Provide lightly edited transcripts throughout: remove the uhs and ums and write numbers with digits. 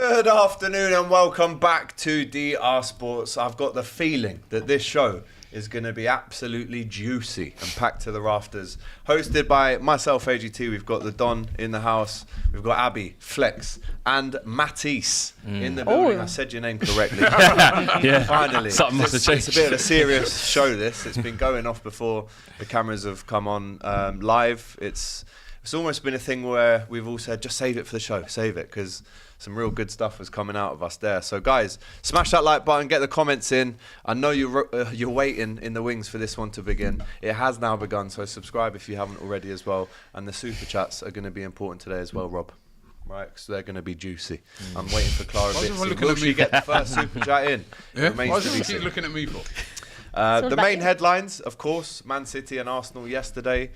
Good afternoon and welcome back to DR Sports. I've got the feeling that this show is going to be absolutely juicy and packed to the rafters. Hosted by myself, AGT. We've got the Don in the house. We've got Abbi, Flex, and Matisse in the building. I said your name correctly. Yeah, finally. Something must have changed. It's a bit of a serious show, this. It's been going off before the cameras have come on live. It's almost been a thing where we've all said, just save it for the show, save it, because some real good stuff was coming out of us there. So guys, smash that like button, get the comments in. I know you're waiting in the wings for this one to begin. It has now begun, so subscribe if you haven't already as well. And the super chats are going to be important today as well, Rob. Right, because they're going to be juicy. I'm waiting for Clara Bitsy. Will she get the first super chat in? Yeah? Why is everyone keep looking at me for? The main headlines, of course, Man City and Arsenal yesterday.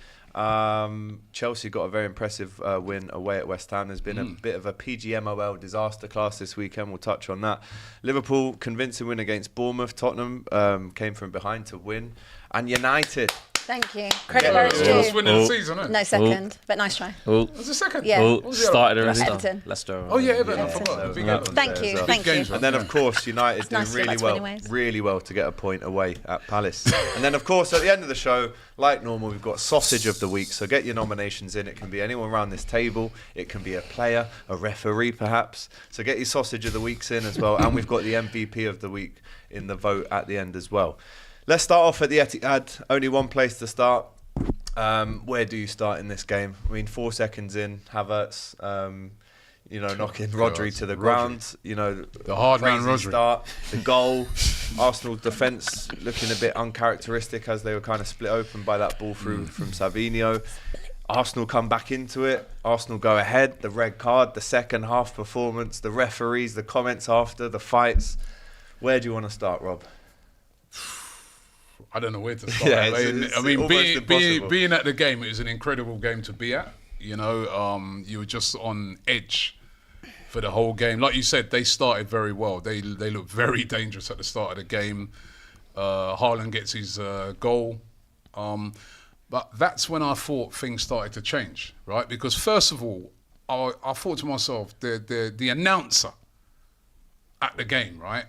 Chelsea got a very impressive win away at West Ham. There's been a bit of a PGMOL disaster class this weekend. We'll touch on that. Liverpool convincing win against Bournemouth. Tottenham came from behind to win. And United. Thank you. Credit where it's due. First win of the season, isn't it? No, second, but nice try. Was it second? Yeah. Started already. Everton. Leicester. Oh yeah, Everton. I forgot. Big Everton. Thank you, thank you. And then, of course, United doing nice to get back to really well to get a point away at Palace. And then, of course, at the end of the show, like normal, we've got Sausage of the Week. So get your nominations in. It can be anyone around this table. It can be a player, a referee, perhaps. So get your Sausage of the Weeks in as well. And we've got the MVP of the week in the vote at the end as well. Let's start off at the Etihad. Only one place to start. Where do you start in this game? I mean, 4 seconds in, Havertz, knocking Rodri to the ground. The hard man Rodri. Start, the goal. Arsenal defence looking a bit uncharacteristic as they were kind of split open by that ball through from Savinho. Arsenal come back into it. Arsenal go ahead. The red card, the second half performance, the referees, the comments after, the fights. Where do you want to start, Rob? I don't know where to start. I mean, being at the game, it was an incredible game to be at. You were just on edge for the whole game. Like you said, they started very well. They looked very dangerous at the start of the game. Haaland gets his goal. But that's when I thought things started to change, right? Because first of all, I thought to myself, the announcer at the game, right?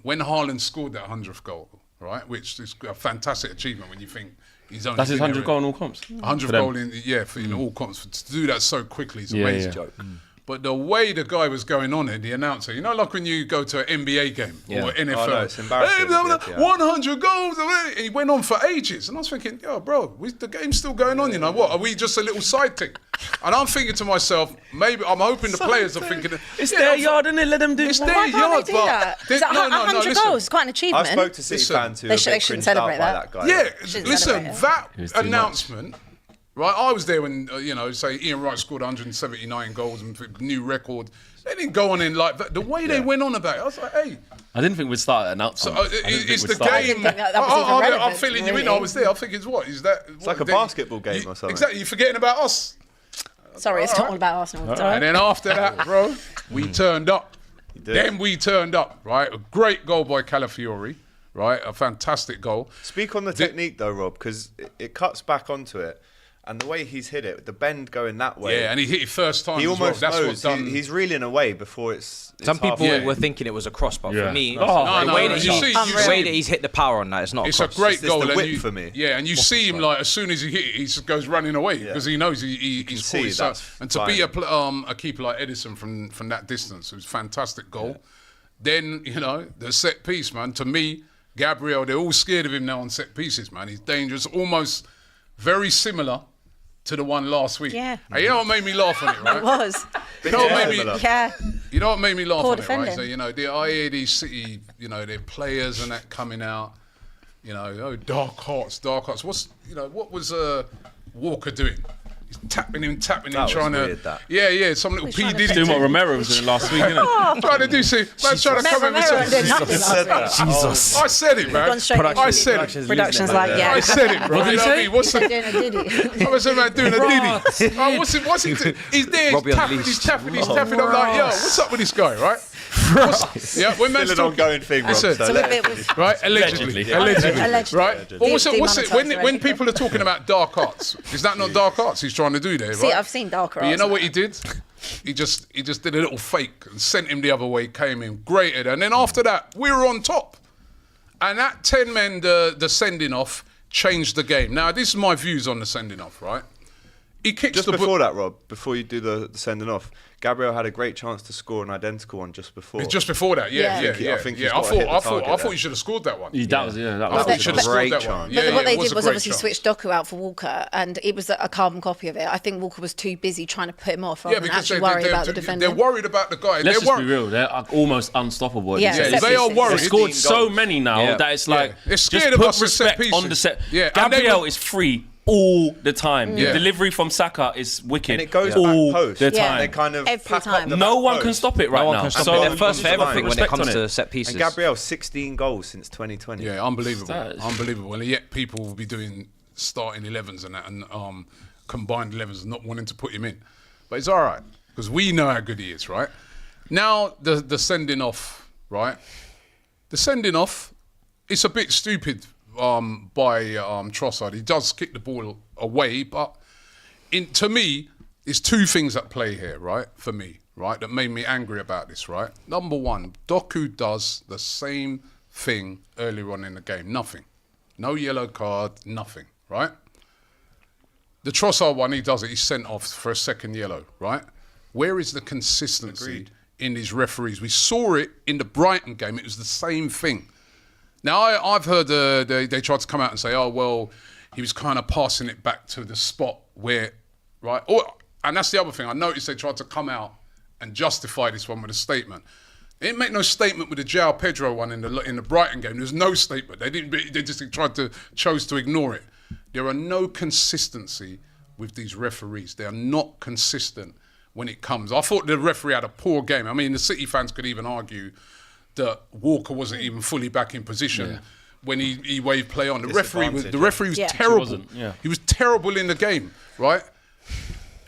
When Haaland scored that 100th goal, right, which is a fantastic achievement when you think he's only... That's his 100th goal in all comps? 100th goal in all comps. To do that so quickly is amazing. Yeah. Joke. But the way the guy was going on it, the announcer, like when you go to an NBA game or NFL. Oh, no, it's embarrassing. 100 goals. And he went on for ages. And I was thinking, bro, the game's still going on, what? Are we just a little side thing? And I'm thinking to myself, maybe I'm hoping the players are thinking... It's their yard, innit? Let them do it. It's their yard, but... No, 100 goals, quite an achievement. I spoke to City fans who they shouldn't celebrate that. Guy. Yeah, listen, that announcement... Right, I was there when, say Ian Wright scored 179 goals and new record. They didn't go on in like that. The way they went on about it, I was like, hey. I didn't think we'd start at an outside. So it's the game. I'm feeling you in. I was there. I think it's what? Is that? It's like a basketball game or something. Exactly. You're forgetting about us. Sorry, it's not all about Arsenal. And then after that, bro, we turned up. Then we turned up, right? A great goal by Calafiori, right? A fantastic goal. Speak on the technique though, Rob, because it cuts back onto it. And the way he's hit it, the bend going that way. Yeah, and he hit it first time. He almost knows. That's what's done. He's reeling away before it's Some people were thinking it was a cross, but for me, the way that he's hit the power on that, it's not a cross. It's a great goal. It's the whip for me. Yeah, and you see him like as soon as he hit it, he just goes running away because he knows he's caught himself. And to be a keeper like Edison from that distance, it was a fantastic goal. Then, the set piece, man, to me, Gabriel, they're all scared of him now on set pieces, man. He's dangerous, almost very similar to the one last week. Yeah. And you know what made me laugh on it, right? It was. You know what made me laugh Poor on defending. it, right? So, I hear these City, their players and that coming out, dark hearts. What was Walker doing? He's tapping him, trying to... That. Yeah, some little P. Diddy. Doing what Romero was doing last week, innit? Trying to do some... Man's trying to come in with some... Jesus. I said it, man. I said it. Production's like, yeah. I said it, bro. What did he say? What's Doing a diddy. I was about doing a diddy. What's he doing? He's there, he's tapping. I'm like, yo, what's up with this guy, right? When man's still an ongoing thing, Rob. Right? Allegedly. Right? But when people are talking about dark arts, is that not dark arts he's trying to do there, right? See, I've seen darker arts. But you know what he did? he just did a little fake and sent him the other way, came in, grated. And then after that, we were on top. And that 10 men, the sending off, changed the game. Now, this is my views on the sending off, right? He kicks just before that, Rob, before you do the sending off, Gabriel had a great chance to score an identical one just before. Just before that, yeah. I thought he should have scored that one. That was I thought he should have scored that one. But what they did was obviously switch Doku out for Walker, and it was a carbon copy of it. I think Walker was too busy trying to put him off rather than actually worry about the defender. They're worried about the guy. Let's just be real, they're almost unstoppable. Yeah, they are worried. They've scored so many now that it's like, they're scared just of put us with set respect on the pieces. set. Yeah, Gabriel is free all the time. Yeah. The delivery from Saka is wicked. And it goes all back post. the time. They kind of Every pack time. up the No back one post. can stop it right now. So they're first for everything when it comes to set pieces. And Gabriel, 16 goals since 2020. Yeah, unbelievable. And yet people will be doing starting 11s and that, and combined 11s, not wanting to put him in. But it's all right, because we know how good he is, right? Now, the sending off, right? The sending off, it's a bit stupid by Trossard. He does kick the ball away, but to me, there's two things at play here, right? For me, right? That made me angry about this, right? Number one, Doku does the same thing earlier on in the game. Nothing. No yellow card, nothing, right? The Trossard one, he does it. He's sent off for a second yellow, right? Where is the consistency in these referees? We saw it in the Brighton game. It was the same thing. Now, I've heard they tried to come out and say, oh, well, he was kind of passing it back to the spot where, right? And that's the other thing. I noticed they tried to come out and justify this one with a statement. They didn't make no statement with the João Pedro one in the Brighton game. There's no statement. They just chose to ignore it. There are no consistency with these referees. They are not consistent when it comes. I thought the referee had a poor game. I mean, the City fans could even argue that Walker wasn't even fully back in position when he waved play on. The referee was terrible. He was terrible in the game, right?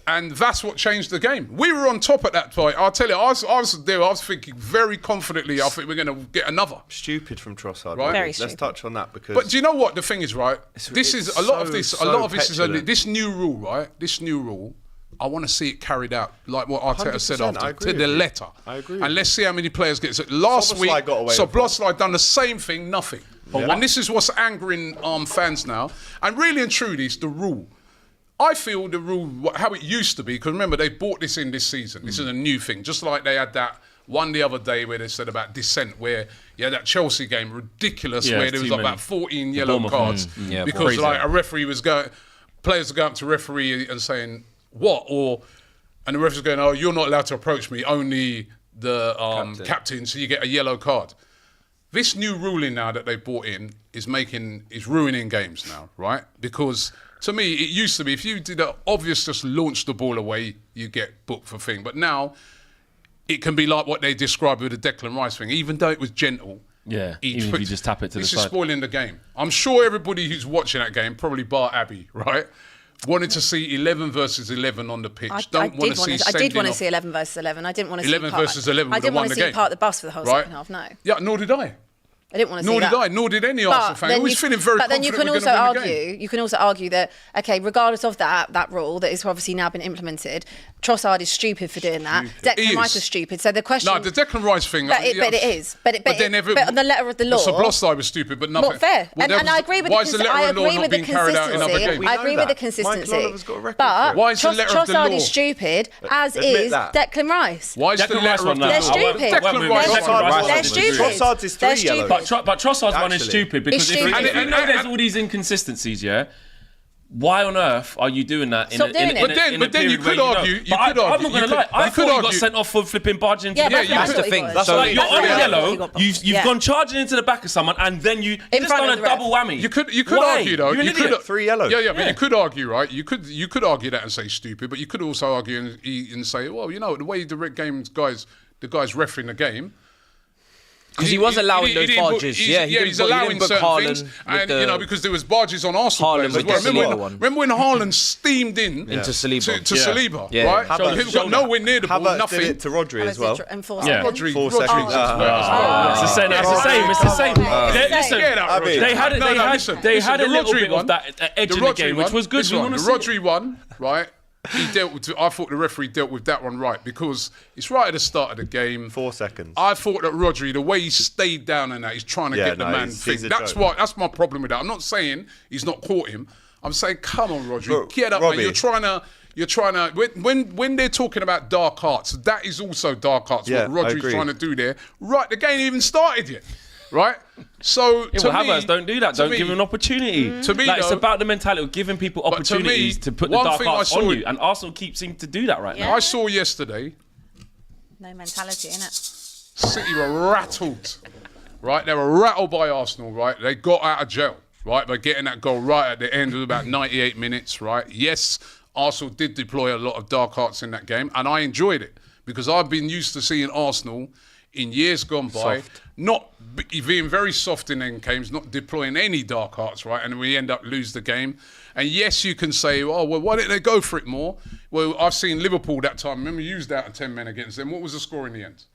And that's what changed the game. We were on top at that point. I'll tell you, I was there. I was thinking very confidently, I think we're going to get another. Stupid from Trossard. Right? Very Let's stupid. touch on that because. But do you know what the thing is, right? This is a lot of this petulant. this new rule, right? This new rule. I want to see it carried out, like what Arteta said 100%, I after, agree to the with you. letter. I agree And with let's see how many players get. So last week, got away with Szoboszlai done the same thing, nothing. And this is what's angering fans now. And really and truly, it's the rule. I feel the rule, how it used to be, because remember, they brought this in this season. This is a new thing. Just like they had that one the other day where they said about dissent, where you had that Chelsea game, ridiculous, where there was like about 14 yellow cards. Because crazy. like a referee was players were going up to referee and saying, what? And the referee's going, oh, you're not allowed to approach me, only the captain, so you get a yellow card. This new ruling now that they brought in is ruining games now, right? Because to me, it used to be, if you did an obvious just launch the ball away, you get booked for thing. But now, it can be like what they described with the Declan Rice thing. Even though it was gentle, even if you just tap it to the side. This is spoiling the game. I'm sure everybody who's watching that game, probably bar Abbi, right? Wanted to see 11 versus 11 on the pitch. I did want to see 11 versus 11. I didn't want to see 11 versus 11 I would didn't have won want the to see game. part of the bus for the whole second half, no. Yeah, nor did I. I didn't want to see Nor that. did I. Nor did any Arsenal fan. I was feeling very But then confident you can we're also gonna win the game. you can also argue that, okay, regardless of that rule that has obviously now been implemented, Trossard is stupid for doing that. Declan Rice is stupid. So the question... No, the Declan Rice thing... But it is. But on the letter of the law... Szoboszlai was stupid, but nothing... Not fair. And I agree with the consistency. I agree with the consistency. But Trossard is stupid, as is Declan Rice. Why is the letter of the law... They're stupid. They're stupid. Trossard's is 3 yellow. But Trossard's one is stupid because if you know there's all these inconsistencies, why on earth are you doing that? Stop doing it. But then you could argue. I'm not going to lie. I thought you got sent off for flipping barging into the back. That's the thing. So you're on yellow. You've gone charging into the back of someone, and then you just done a double whammy. You could argue though. You could 3 yellows. Yeah. But you could argue, right? You could argue that and say stupid, but you could also argue and say, well, you know, the way the guys refereeing the game. Because he was allowing those barges. He's allowing certain things. And, because there was barges on Arsenal players as well. Remember when Haaland steamed in into Saliba. To Saliba, right? He got nowhere near the ball, nothing. Did it to Rodri as well. Rodri. 4 seconds. It's the same. Listen, they had a little bit of that edge in the game, which was good. The Rodri one, right? I thought the referee dealt with that one right because it's right at the start of the game. 4 seconds. I thought that Rodri, the way he stayed down and that, he's trying to get the man thing. That's my problem with that. I'm not saying he's not caught him. I'm saying, come on, Rodri, get up, Robbie. man. You're trying to when they're talking about dark arts, that is also dark arts. Yeah, what Rodri's trying to do there. Right, the game ain't even started yet. Right? So Havertz don't do that. Don't give him an opportunity. To me, it's about the mentality of giving people opportunities to put the dark arts on you. And Arsenal keep seeming to do that right now. I saw yesterday. No mentality, innit? City were rattled. Right? They were rattled by Arsenal, right? They got out of jail, right? By getting that goal right at the end of about 98 minutes, right? Yes, Arsenal did deploy a lot of dark arts in that game, and I enjoyed it because I've been used to seeing Arsenal in years gone by, not being very soft in end games, not deploying any dark arts, right? And we end up lose the game. And yes, you can say, oh, well, why didn't they go for it more? Well, I've seen Liverpool that time. Remember, you used out of 10 men against them. What was the score in the end?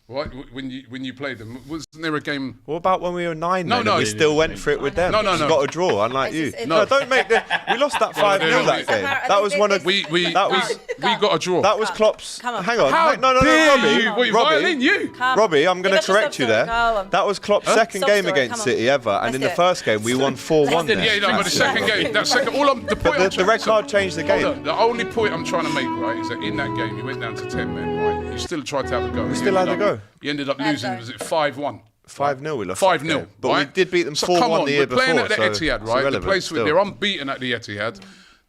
Right, when you played them, wasn't there a game? What about when we were 9? No, we still went for it with them. No. Got a draw, unlike you. No, don't make the. We lost that 5-0 that game. That was one of. We got a draw. That was Klopp's. Come on. Hang on. How No, Robbie. Violin, you. Robbie, I'm going to correct you there. Go. That was Klopp's second Sob game story, against come on. City ever, and in the first game we won 4-1 there. Yeah, but the second game, The red card changed the game. The only point I'm trying to make, right, is that in that game you went down to 10 men, right? You still tried to have a go. We still had a go. You ended up losing, was it 5-1? 5-0 we lost. 5-0. But right? we did beat them 4-1 the year before. Playing at the so Etihad, right? The place where they're unbeaten at the Etihad.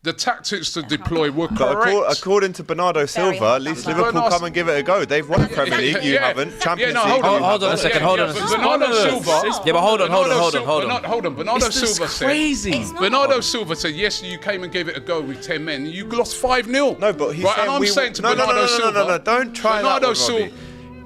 The tactics to deploy were correct. According to Bernardo Silva, at least Liverpool come and give it a go. They've won the Premier League, you haven't. Champions League, hold on a second. Bernardo Silva. Yeah, but hold on. Bernardo Silva said. Crazy. Bernardo Silva said, yes, you came and gave it a go with 10 men. You lost 5-0. No, but he's saying and I'm saying to Bernardo Silva. No, don't try Bernardo that Silva.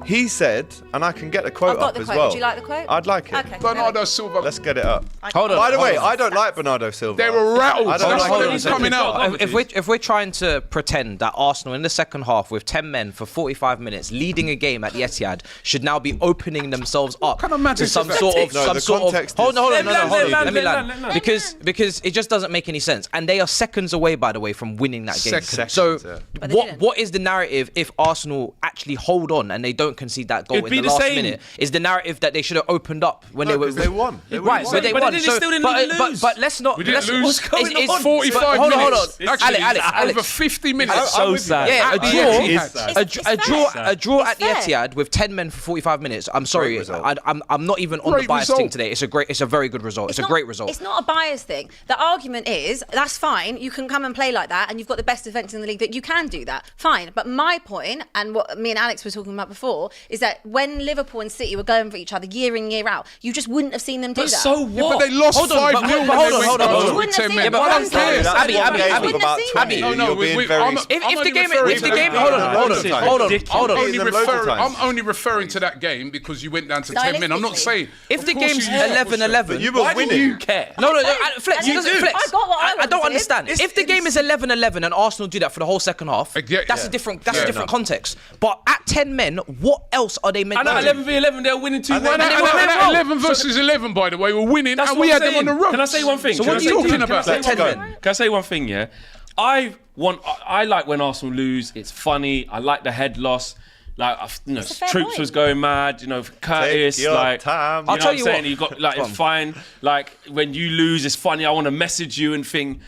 He said, and I can get the quote I've got up the as quote. well. Would you like the quote? I'd like it. Okay. Bernardo Silva. Let's get it up. Hold on. By the way, I don't like Bernardo Silva. They were rattled. I don't That's like why him. they were coming out. If we're trying to pretend that Arsenal in the second half with 10 men for 45 minutes leading a game at the Etihad should now be opening themselves up to some sort of hold on. Let me land. Because it just doesn't make any sense, and they are seconds away, by the way, from winning that game. So what is the narrative if Arsenal actually hold on and they don't concede that goal in the last minute? Is the narrative that they should have opened up when they were? They won. Right, but they won. They still didn't lose. But let's not. We didn't lose. What's going on? It's 45 hold minutes. on. Actually, Alex. over 50 minutes. That's so sad. Yeah, a draw at the fair. Etihad with 10 men for 45 minutes. I'm sorry, I'm not even on Great the bias result. thing today. It's a very good result. It's a great result. It's not a bias thing. The argument is that's fine. You can come and play like that, and you've got the best defence in the league. That you can do that. Fine. But my point, and what me and Alex were talking about before, is that when Liverpool and City were going for each other year in year out, you just wouldn't have seen them do But that. so what? But they lost 5-0 hold on. with 10 men. but I don't care. Abbi. I'm only referring to that game because you went down to 10 men. I'm not saying. If the game's 11-11, you were winning. You care? No, Flex. You do. Flex. I got what I I don't wanted. understand. If the game is 11-11 and Arsenal do that for the whole second half, that's a different context. But at 10 men, what else are they meant And to at do? 11v11, they're winning 2-1. And at 11 versus 11, by the way, we're winning, That's and what we I'm had them on the saying. ropes. Can I say one thing? So what are you talking about? Can I say one thing, yeah? I like when Arsenal lose. It's funny. I like the head loss. Like, Troops was going mad. Curtis. Take your like, time. I'll tell you what. You got like it's fine. Like when you lose, it's funny. I want to message you and thing.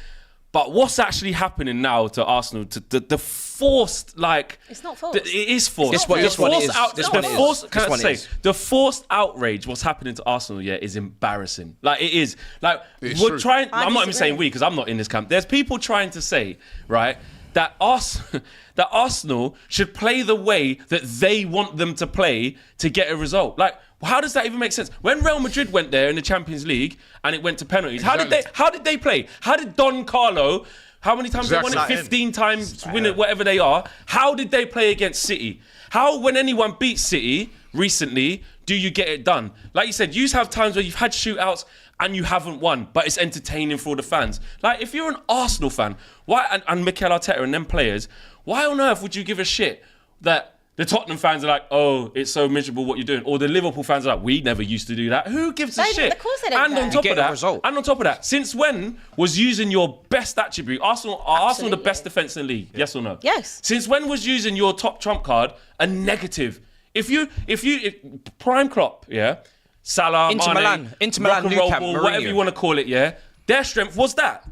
But what's actually happening now to Arsenal? To the forced, like... It's not forced. It is forced. This one is. The forced outrage, what's happening to Arsenal, is embarrassing. Like, it is. Like, It's we're true. trying... I I'm not even disagree. saying we, because I'm not in this camp. There's people trying to say, right, that Arsenal should play the way that they want them to play to get a result. Like, how does that even make sense? When Real Madrid went there in the Champions League and it went to penalties, how did they play? How did Don Carlo, how many times they won it? 15 times, win it, whatever they are. How did they play against City? How, when anyone beats City recently, do you get it done? Like you said, you have times where you've had shootouts and you haven't won, but it's entertaining for all the fans. Like, if you're an Arsenal fan, why, and Mikel Arteta and them players, why on earth would you give a shit that the Tottenham fans are like, oh, it's so miserable what you're doing. Or the Liverpool fans are like, we never used to do that. Who gives a shit? Of course they don't and care. on top You of get a that, result. and on top of that, since when was using your best attribute, Arsenal the Absolutely. best defence in the league? Yes or no? Yes. Since when was using your top trump card a negative? If Prime Klopp, yeah, Salah, Inter Mane, Milan, rock and Nou roll Camp, ball, Mourinho. whatever you want to call it, yeah, their strength was that.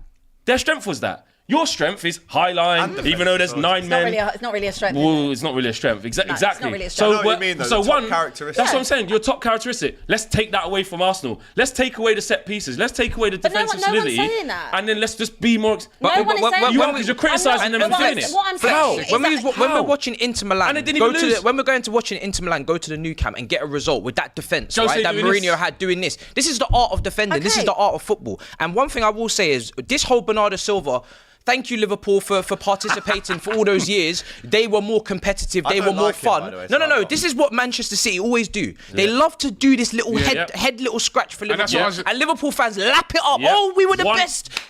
Your strength is high line, even though there's 9 men. It's not really a strength. Well, it's not really a strength. Exactly. it's not really a strength. I know what you mean, though, the top characteristic. That's what I'm saying. Your top characteristic. Let's take that away from Arsenal. Let's take away the set pieces. Let's take away the But no defensive one- no one's solidity. saying that. And then let's just be more. No one is saying You that. are because you're criticising them I'm for not- doing it. What I'm How? saying is When that- we're watching Inter Milan, And it didn't even lose. when we're going to watching Inter Milan, go to the Nou Camp and get a result with that defence, Jose right? That doing Mourinho this. had doing this. This is the art of defending. This is Okay. the art of football. And one thing I will say is this whole Bernardo Silva. Thank you, Liverpool, for participating for all those years. They were more competitive. They I were don't more like him, by fun. the way, No. so This is what Manchester City always do. They love to do this little head little scratch for that's Liverpool. what I was- And Liverpool fans lap it up. Yeah. Oh, we were the One-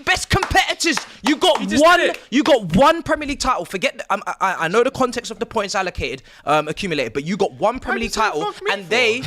best competitors. You got just one. did it. You got one Premier League title. Forget. I know the context of the points allocated, accumulated, but you got one Premier League title, and they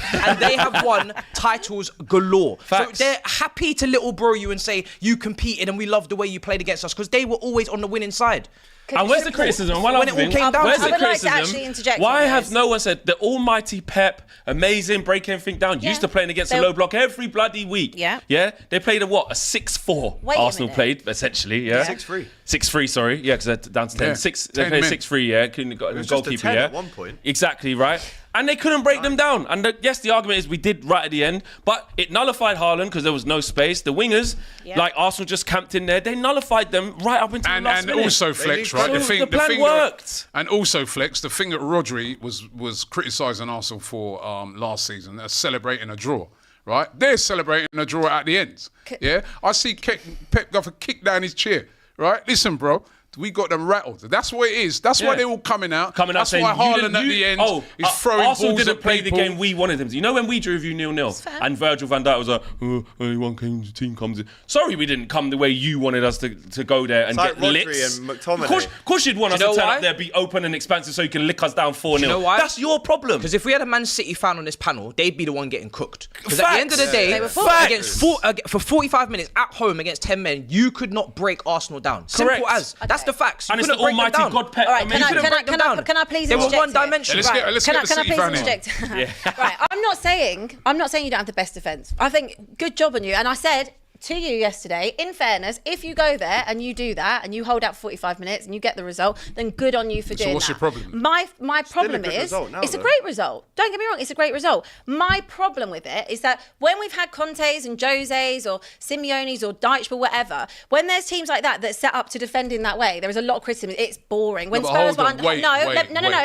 have won titles galore. Facts. So they're happy to little bro you and say you competed and we love the way you played against us because they were always on the winning side. And where's the criticism? One When other it all thing. came down Where's to the it. I would like to criticism? actually interject Why on has this. no one said the almighty Pep, amazing, break everything down, used to playing against a low block every bloody week? Yeah. Yeah? They played a 6-4. Wait a Arsenal minute. played, essentially, yeah? 6-3. 6-3, sorry. Yeah, because they're down to 10. Yeah. They 10 played men. 6-3, yeah? Couldn't got a was just a goalkeeper, 10 yeah? at one point. Exactly, right? And they couldn't break them down. And yes, the argument is we did right at the end, but it nullified Haaland because there was no space. The wingers, like Arsenal just camped in there, they nullified them right up until the last And minute. also Flex, right? So the plan worked. And also Flex, the thing that Rodri was criticising Arsenal for last season, celebrating a draw. Right? They're celebrating a draw at the end. Yeah? I see Pep go for kick down his chair. Right? Listen, bro. We got them rattled. That's what it is. That's why they're all coming out. That's saying, why you Haaland at the end is throwing Arsenal balls didn't at play people. the game we wanted them to. You know when we drew with you 0-0 and Virgil van Dijk was like, only one team comes in. Sorry we didn't come the way you wanted us to go there and It's get like licks. Rodri and McTominay. Of course you'd want us Do you to know turn why? up there, be open and expansive so you can lick us down 4-0. You know why? That's your problem. Because if we had a Man City fan on this panel, they'd be the one getting cooked. Because at the end of the Facts. day, They were forced. for 45 minutes at home against 10 men, you could not break Arsenal down. Simple Correct. as. That's the facts. You And it's the couldn't break them almighty down. God Pep. All right, amazing. can I please They were interject one here? dimensional. Let's get the Can I City please fan in. interject? Right, I'm not saying you don't have the best defence. I think good job on you. And I said to you yesterday, in fairness, if you go there and you do that and you hold out 45 minutes and you get the result, then good on you for doing that. what's your problem? My problem good is result now, it's a though. great result. Don't get me wrong, it's a great result. My problem with it is that when we've had Contes and Jose's or Simeone's or Dyche or whatever, when there's teams like that that set up to defend in that way, there is a lot of criticism. It's boring. When No, but Spurs hold were on, under, wait,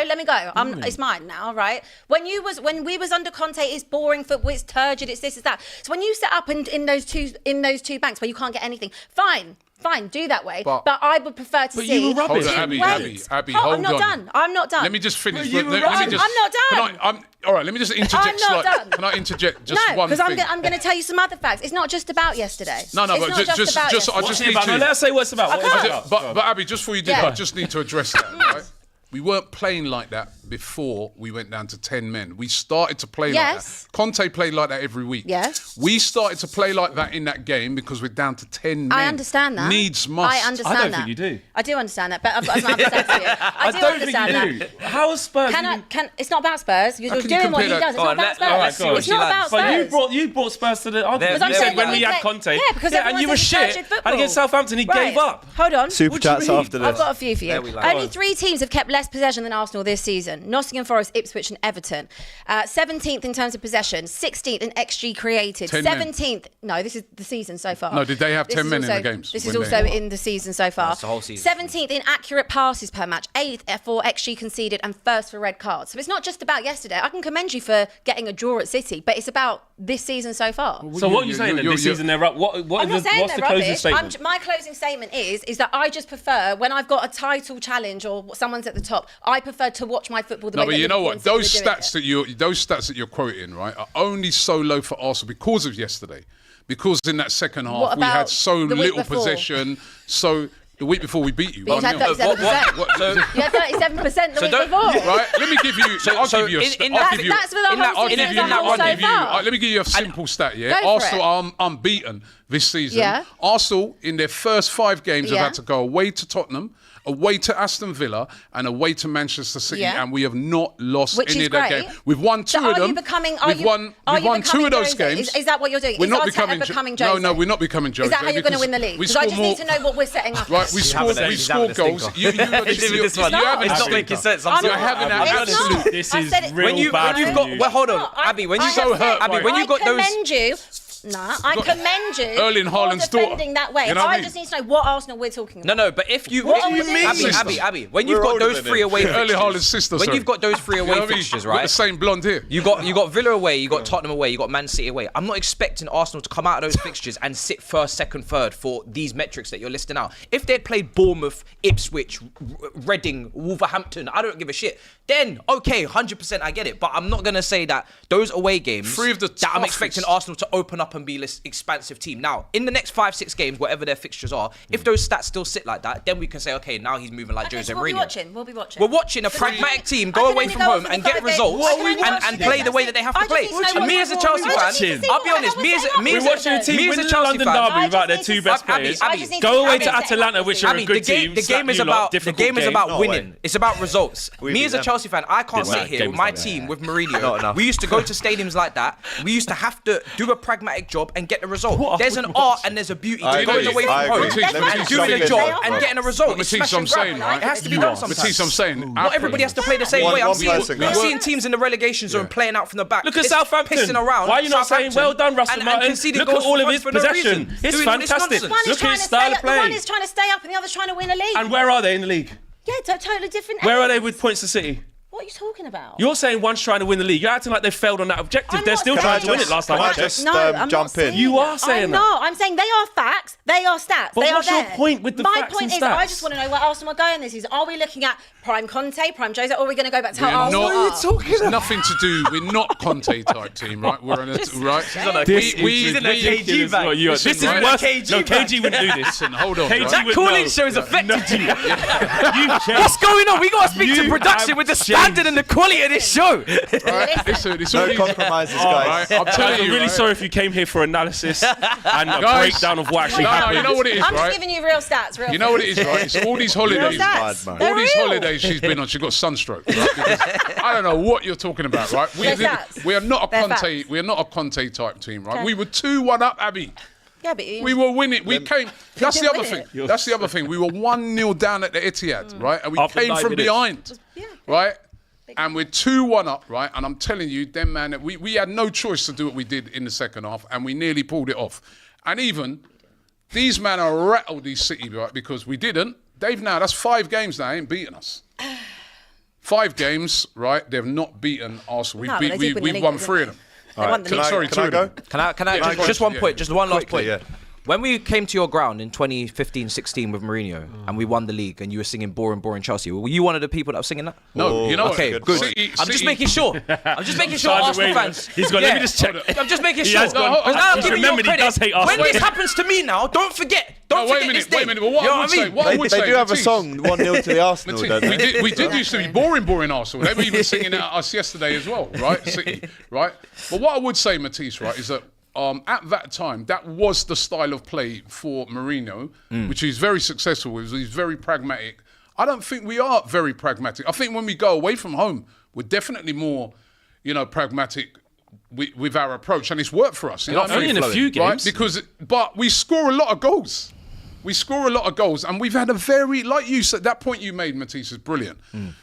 let me go. It's mine now, right? When we was under Conte, it's boring football, it's turgid, it's this, it's that. So when you set up in those two banks where you can't get anything, fine, do that way. But I would prefer to But see. you were rubbish. Hold on, Wait. Abby, Oh, hold I'm not on. done. I'm not done. Let me just finish. you were Let me right. just, I'm not done. All right, let me just interject I'm not slightly. done. Can I interject just No, one because thing? I'm going to tell you some other facts. It's not just about yesterday. No, it's but not just about I yesterday. just What's it need about? to. No, let us say what it's about. What it's can't. about. But Abby, just before you do Yeah. that, I just need to address that, right? We weren't playing like that before we went down to 10 men. We started to play like Yes. that. Conte played like that every week. Yes. We started to play like that in that game because we're down to 10 men. I understand that. Needs must. I understand I don't that. think you do. I do understand that, but I'm not understand to you. I do don't understand think you that. do. How is Spurs? It's not about Spurs. You're How can you doing what he compare does. that? It's not about Spurs. all right, go on. It's not about But Spurs. you brought Spurs to the argument. Because I'm You said saying when that we we had play- Conte. Yeah, because and everyone you were says it's shit. turgid football. And against Southampton, he Right. gave up. Hold on. Super chats after this. I've got a few for you. There we like. Only 3 teams have kept less possession than Arsenal this season. Nottingham Forest, Ipswich and Everton. 17th in terms of possession. 16th in XG created. 10 men. 17th. No, this is the season so far. No, did they have This 10 is men in the also- games This when is they- also in the season so far. That's the whole season. 17th in accurate passes per match. 8th for XG conceded and 1st for red cards. So it's not just about yesterday. I can commend you for getting a draw at City, but it's about this season so far. So what are you saying? That this season they're up. I'm not saying What's they're the closing rubbish. statement? My closing statement is that I just prefer when I've got a title challenge or someone's at the top. I prefer to watch my football the No, way but that you know Liverpool what? and City Those are doing stats it. those stats that you're quoting, right, are only so low for Arsenal because of yesterday. Because in that second half What we had about so the week little before? possession. So The week before we beat you. But you had 37%. You had 37% the week before. Right, let me give you. I'll give you. That's for the whole season as a whole so far. Let me give you a simple stat. Yeah, Go for Arsenal are unbeaten this season. Yeah. Arsenal in their first 5 games have had to go away to Tottenham, away to Aston Villa, and away to Manchester City, and we have not lost any of that game. We've won 2 of them. We've won 2 of those games. Is that what you're doing? We're not becoming Jose? No, we're not becoming Jose. Is that how you're going to win the league? Because I just need to know what we're setting up. Right, we scored goals. You It's not making sense. You're having an absolute. This is real bad. Well, hold on, Abby. When you got those. I commend you Erling Haaland's for defending that way. I just need to know what Arsenal we're talking about. No, but if you... What do you mean? Abby, when you've got those 3 away fixtures... Erling Haaland's sister, When you've got those 3 away fixtures, right? Got the same blonde here. You got Villa away, you got Tottenham away, you got Man City away. I'm not expecting Arsenal to come out of those fixtures and sit first, second, third for these metrics that you're listing out. If they'd played Bournemouth, Ipswich, Reading, Wolverhampton, I don't give a shit. Then, okay, 100% I get it. But I'm not going to say that those away games... 3 of the that I'm expecting Arsenal to open up and be this expansive team. Now, in the next 5-6 games, whatever their fixtures are, if those stats still sit like that, then we can say, okay, now he's moving like Jose Mourinho. We'll be watching. We're watching a pragmatic team go away from home and get results and play the way that they have to play. And me as a Chelsea fan, I'll be honest, me as a Chelsea fan, Derby without their 2 best players. Go away to Atalanta, which are a good team. The game is about winning. It's about results. Me as a Chelsea fan, I can't sit here with my team with Mourinho. We used to go to stadiums like that. We used to have to do a pragmatic job and get the result. There's an art and there's a beauty to going away from home and doing a job and getting a result. Matisse, I'm saying, right? It has to be done sometimes. Matisse, I'm saying, not everybody has to play the same way. I'm seeing teams in the relegation zone playing out from the back. Look at Southampton. Pissing around. Why are you not saying, well done, Russell Martin? Look at all of his possession. It's fantastic. Look at his style of play. One is trying to stay up and the other's trying to win a league. And where are they in the league? Yeah, totally different. Where are they with points to City? What are you talking about? You're saying one's trying to win the league. You're acting like they failed on that objective. They're still trying to win it last time. Can I just jump in? You are saying that. No, I'm saying they are facts. They are stats. But they what's are your there. point with the My facts point and is, stats? I just want to know where Arsenal are going this season. Are we looking at prime Conte, prime Jose, or are we going to go back to how Arsenal are? It's nothing to do. We're not Conte type team, right? We're on a right. She's in a KG bag. This is worse. No, KG wouldn't do this. Listen, hold on. KG That would cooling know. show is affected you. What's going on? We got to speak to production with the standard and the quality of this show. Right? Listen, it's No compromises, guys. I'm telling you. I'm really sorry if you came here for analysis and a breakdown of what actually happened. You know what it is, I'm right? just giving you real stats. You know what it is, right? It's all these holidays. Stats. All these holidays she's been on, she got sunstroke. Right? Because I don't know what you're talking about, right? We are not a Conte. We are not a Conte type team, right? Okay. We were 2-1 up, Abby. Yeah, but we were winning. We came. That's the other win thing. That's the other thing. We were 1-0 down at the Etihad, right? And we After came 9 from minutes. behind, right? And we're 2-1 up, right? And I'm telling you, them man, we had no choice to do what we did in the second half, and we nearly pulled it off. And even these men are rattled, these City, right? Because we didn't. That's 5 games now. They ain't beaten us. 5 games, right? They've not beaten Arsenal. We've won 3 of them. Sorry, 2 of them. Can I just one point, just one last point. Yeah. When we came to your ground in 2015-16 with Mourinho and we won the league and you were singing boring, boring Chelsea, were you one of the people that was singing that? No, you know okay, what? good. City, I'm just making sure. I'm just making sure Arsenal fans. He's gone. Let me just check. I'm just making He sure. has gone. Because now I'm giving you Remember, he credit. does hate Arsenal. When this happens to me now, don't forget. Don't wait forget a this day. minute. But what I would say, They do have a song, 1-0 to the Arsenal, don't they? We did used to be boring Arsenal. They were even singing it at us yesterday as well, right? City, right? But what I would say, Matisse, right, is that at that time, that was the style of play for Mourinho, which he's very successful with. He's very pragmatic. I don't think we are very pragmatic. I think when we go away from home, we're definitely more, pragmatic with our approch, and it's worked for us. Only in a few games, right? But we score a lot of goals. And we've had a very, like you said, that point you made, Matisse, is brilliant.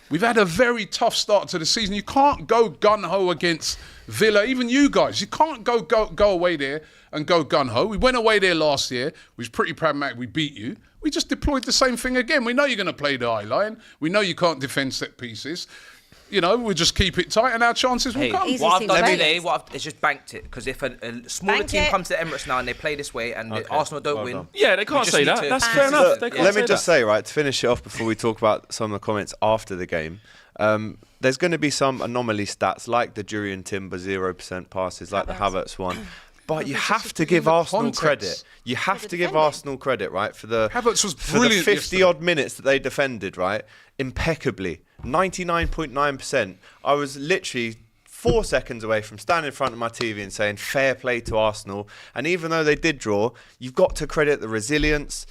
We've had a very tough start to the season. You can't go gun-ho against Villa, even you guys. You can't go away there and go gun-ho. We went away there last year. We was pretty pragmatic. We beat you. We just deployed the same thing again. We know you're going to play the high line. We know you can't defend set pieces. We'll just keep it tight and our chances will come. What I've done today is just banked it. Because if a smaller team comes to Emirates now and they play this way and Arsenal don't win... Yeah, they can't say that. That's fair enough. Let me just say, right, to finish it off before we talk about some of the comments after the game, there's going to be some anomaly stats like the Jurriën Timber 0% passes, like the Havertz one. But you have to give Arsenal credit. You have to give Arsenal credit, right, for the Havertz was brilliant. For the 50-odd minutes that they defended, right, impeccably. 99.9%. I was literally 4 seconds away from standing in front of my TV and saying fair play to Arsenal. And even though they did draw, you've got to credit the resilience.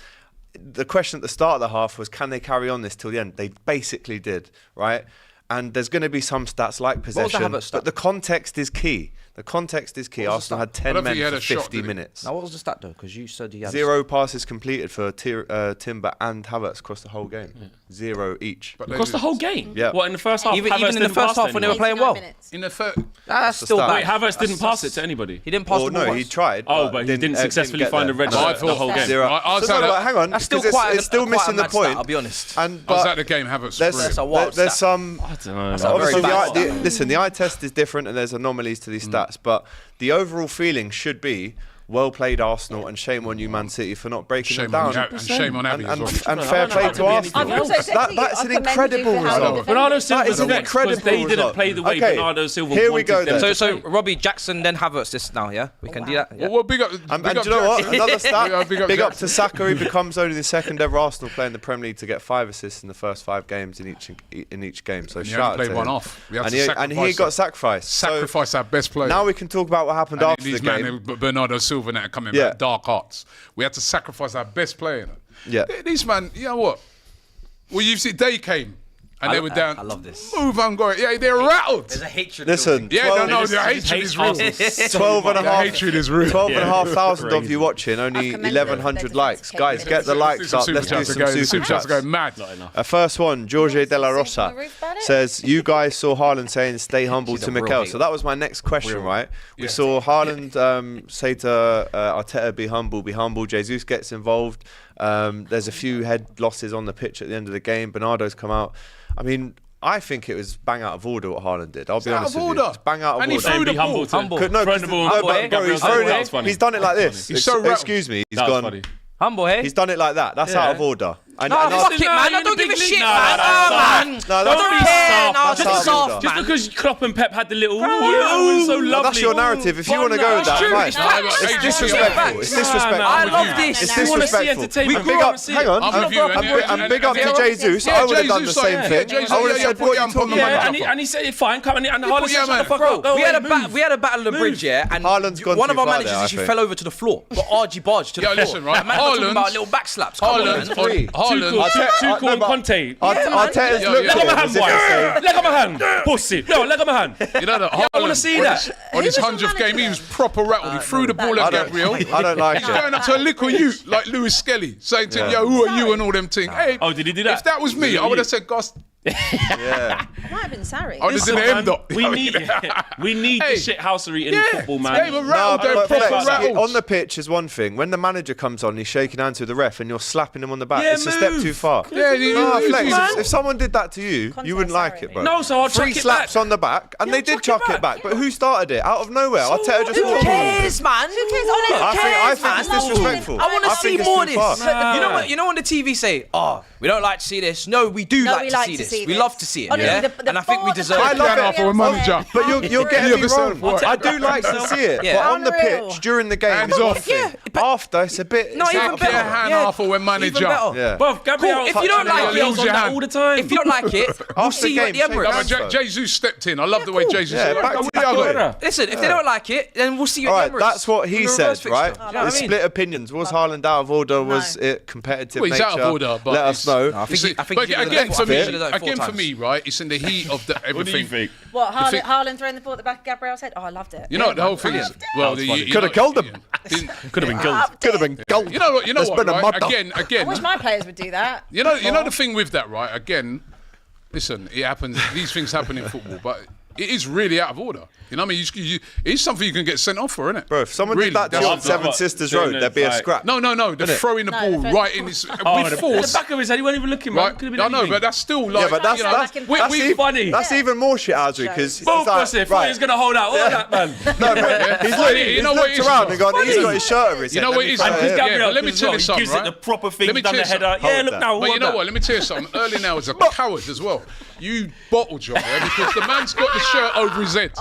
The question at the start of the half was, can they carry on this till the end? They basically did, right? And there's going to be some stats like possession, but the context is key. The context is key. Arsenal had 10 men for 50 minutes. Now, what was the stat, though? Because you said he had 0 passes completed for Timber and Havertz across the whole game. 0 each. Across the whole game? Yeah. What, in the first half? Even in the first half when they were playing well? In the first... That's still stat. bad. Wait, Havertz didn't pass it to anybody? He didn't pass the ball no, once. he tried. Oh, but he didn't successfully find a red card the whole game. 0. Hang on, That's still because quite it's still missing the mad point. Stat, I'll be honest. I was at the game, Havertz. There's some... I don't know. That's a very bad stat. Listen, the eye test is different and there's anomalies to these stats, but the overall feeling should be well played Arsenal and shame on you, Man City, for not breaking them down. And shame on Abbi as well. And fair play to Arsenal. That's an incredible result. Bernardo Silva is an incredible because they didn't result. play the way Okay, Bernardo Silva here we wanted go them then. to So play. Robbie, Jackson, then Havertz this now, yeah? We can do that? Yeah. Well, big up. And do you know what? Another stat. Big up Big up Jackson. to Saka. He becomes only the second ever Arsenal player in the Premier League to get 5 assists in the first 5 games in each game. So And he shout out only to played one him. off. We had And to he sacrifice got him. sacrificed. Sacrifice our best player. Now we can talk about what happened after the these game. Bernardo Silva now coming Yeah. back, dark arts. We had to sacrifice our best player. Yeah. These man, you know what? Well, you've seen they came and they were down. I love this. Move on, go. Yeah, they're rattled. There's a hatred. Listen, Yeah, no, They the just hatred hate is real. Arsenal. 12 and a The half. hatred is real. 12,500 of Crazy. you watching, only I commend them for 1,100 their likes. defensive Guys, get the likes up. Let's do some super chats. are going mad. First one, Jorge De La Rosa says, you guys saw Haaland saying stay humble She's to a real Mikel. hater. So that was my next question, right? We saw Haaland say to Arteta, be humble. Jesus gets involved. There's a few head losses on the pitch at the end of the game. Bernardo's come out. I mean, I think it was bang out of order what Haaland did. I'll be honest with you. It's bang out of And he order. threw the Be humble ball. to Humble. No, Throw the ball. no, Humble, but eh? bro, Gabriel's he's funny. he's done it like this. He's so rattled. Excuse me. That was funny. Humble, hey? He's done it like that. That's Yeah. out of order. And Oh, I- fuck it, man. I you're don't the give a big shit, league. man. No, Oh, that's man. No, Don't that's be not- care. soft. No, That's just out of soft, order. Just man. because Klopp and Pep had the little, ooh, it's so lovely. No, that's your narrative. If you want to go with that, true. fine. It's facts. It's It's disrespectful. facts. It's disrespectful. I love you. this. It's You wanna see disrespectful. entertainment, We big go up. and see Hang it. on. I'm with you, And big up to and- Jesus. Yeah, I would have done the Jesus, same yeah. thing. Jesus, I would have yeah, said, put what your are you talking man Yeah, about? and he said it fine. Come and Haaland put said, your shut the man. fuck Bro, up. Go we had away, move. a battle of the bridge, yeah, and Haaland's gone one too of our far managers there, I actually think. fell over to the floor, got argy-bargy to the Yo, floor. listen, right? That man was talking Haaland- about little backslaps. Come on, man. Haaland. Tuchel and Conte. Arteta's Yo, looked yeah. at Leg him on my as if to say, hand, leg on my hand, pussy. No, leg on my hand. You know that Yeah, I wanna Haaland, see on that. his- On his 100th game, he was proper rattled. He threw the ball I at don't Gabriel. I don't like He's it. going up to a little youth like Lewis Skelly, saying to him, "Yo, who are you?" and all them things. Hey, Oh, did he do that? If that was me, I would have said, "Goss." Yeah. Might have been Sarri. I would have Listen, done the M man, dot. we need Hey. the shithousery in Yeah, football, man. they were No, rattled. They're but proper Flex, rattled. on the pitch is one thing. When the manager comes on, he's shaking hands with the ref, and you're slapping him on the back. Yeah, It's a step move. too far. Yeah, No, Flex, man. if someone did that to you, you wouldn't like it, bro. No, so I'll chuck 3 it slaps back. on the back, and Yeah, they did chuck chuck it it back. back. But who started it? Out of nowhere. Arteta just Who walked in. cares, man? Who cares? I think it's disrespectful. I want to I see think it's more of too this. far. You know what? You know when the TV say, "Oh, we don't like to see this." No, we do No, like we to like see to this. see We this. love to see it. Honestly, Yeah, the and I think we ball- deserve. I it. love Piano it. for a manager. But you're getting Yeah, me but wrong. what? I do like to see it, Yeah. but on the Unreal. pitch during the game, Hands it's one off. thing. Yeah, After, it's a bit. No, it's even not better. fair. hand Yeah. off for when manager. Even better. Yeah. Bruv, Gabriel, Cool. If you don't like Gabriel's it, on your that hand. all the time. If you don't like it, we'll After see you at the game, shake No, Emirates. but hands. Jesus stepped in. I love the way Jesus Yeah, said, back "Oh, to we are good." Order. Listen, if they don't like it, then we'll see you All at right, the Emirates. that's what he In the said, reverse right? fixture. Do you know what I There's mean? split opinions. Was Haaland out of order? Was it competitive Well, he's nature? out of order, but Let us know. No, I You see, think but he again, for me, should've done it 4 times. right, it's in the heat of the What do you everything. think? What, You think- Haaland throwing the ball at the back of Gabriel's head? Oh, I loved it. You know, the whole thing is, well, That was funny. Could have killed him. Could have been killed. Could have been gold. You know what? You know There's what? been a Right? murder. Again. I wish my players would do that. You know the thing with that, right? Again, listen, it happens. These things happen in football, but it is really out of order. You know what I mean? It's something you can get sent off for, isn't it? Bro, if someone Really, did that to that's- you on After Seven what? Sisters Doing Road, it there'd be a like- scrap. No, they're throwing the No, ball the first- right in his Oh, with the force. back of his head, he wasn't even looking, man. Right? Could have been No, anything. but that's still like. Yeah, but that's you know, that's, we- that's, we- even, funny. that's even more shit, Azri, because Both of us here, thought he was going to hold out. All that, man. No, but he's Funny, looked, you he's know what looked it is, around bro? and gone, he's got his shirt over his You head. know Let what me it is, throw man? it Because in. Gabriel, but let me as tell well, you he something, gives it right? the proper thing, Let me done tell the you header. something. Yeah, Hold look that. now. But you know what? Let me tell you something. Early now is a coward as well. You bottle job, yeah? Because the man's got the shirt over his head.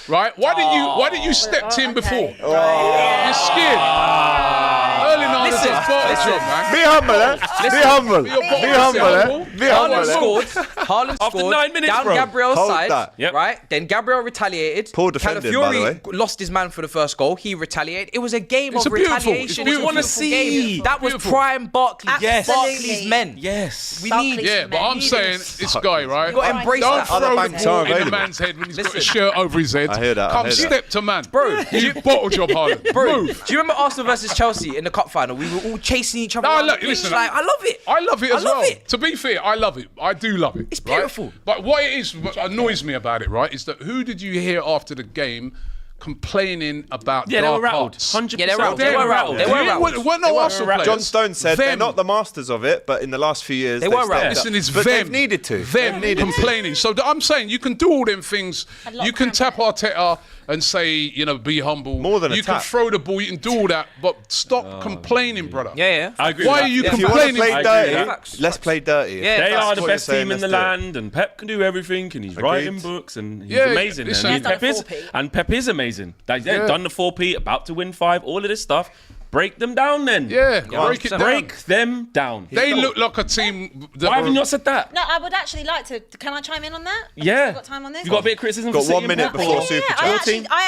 Right? Why didn't you step in before? You're scared. Early on, it's a bottle job, man. Be humble, eh? Be humble. Be humble, eh? Be humble. Haaland After scored 9 minutes, down bro. Gabriel's Hold side, that. Yep. right? Then Gabriel retaliated. Poor defending, by the way. Lost his man for the first goal. He retaliated. It was a game It's of a beautiful- retaliation. it's It was a wanna beautiful see. game. That was Beautiful. prime Barkley. Yes. Barkley's men. Yes. We Barkley's need. Yeah, but I'm saying this guy, right? You gotta embrace Don't that. Other throw the banks ball are in the available. man's head when he's got a Listen. shirt over his head. I hear that, I Come hear that. step to man. Bro, You bottle job, Haaland. Bro, Move. do you remember Arsenal versus Chelsea in the cup final? We were all chasing each other. No, around look, the pitch. listen. Like, I love it. I love it as love well. it. To be fair, I love it. I do love it. It's right? beautiful. But what it is, what annoys me about it, right, is that who did you hear after the game complaining about Yeah, they dark were rattled. arts? 100%. Yeah, they were rattled. They were rattled. They were rattled. We're no Arsenal players. John Stone said they're Them. not the masters of it, but in the last few years They they've were stepped right. up. Listen, it's but them. they've needed to. Them complaining. So I'm saying you can do all them things. lot You of can tap cramping. Arteta and say, you know, be humble. More than a you can tap. throw the ball. You can do all that, but stop complaining, brother. Yeah. I agree Why with are you that. If you want to complaining? play I agree with dirty, that. let's play dirty. Yeah, They that's are the what best you're saying, team in the let's do it. land, and Pep can do everything, and he's writing Agreed. books, and he's Yeah, amazing. listen. And He's done Pep is, 4P. and Pep is amazing. They've Yeah. done the 4P, about to win 5, all of this stuff. Break them down, then. Yeah, break it down. Break them down. They look like a team. That Why have are- you not said that? No, I would actually like to. Can I chime in on that? Yeah. I've got time on this. You got a bit of criticism Got for City 1 and minute Liverpool? before Yeah, Super I Chat.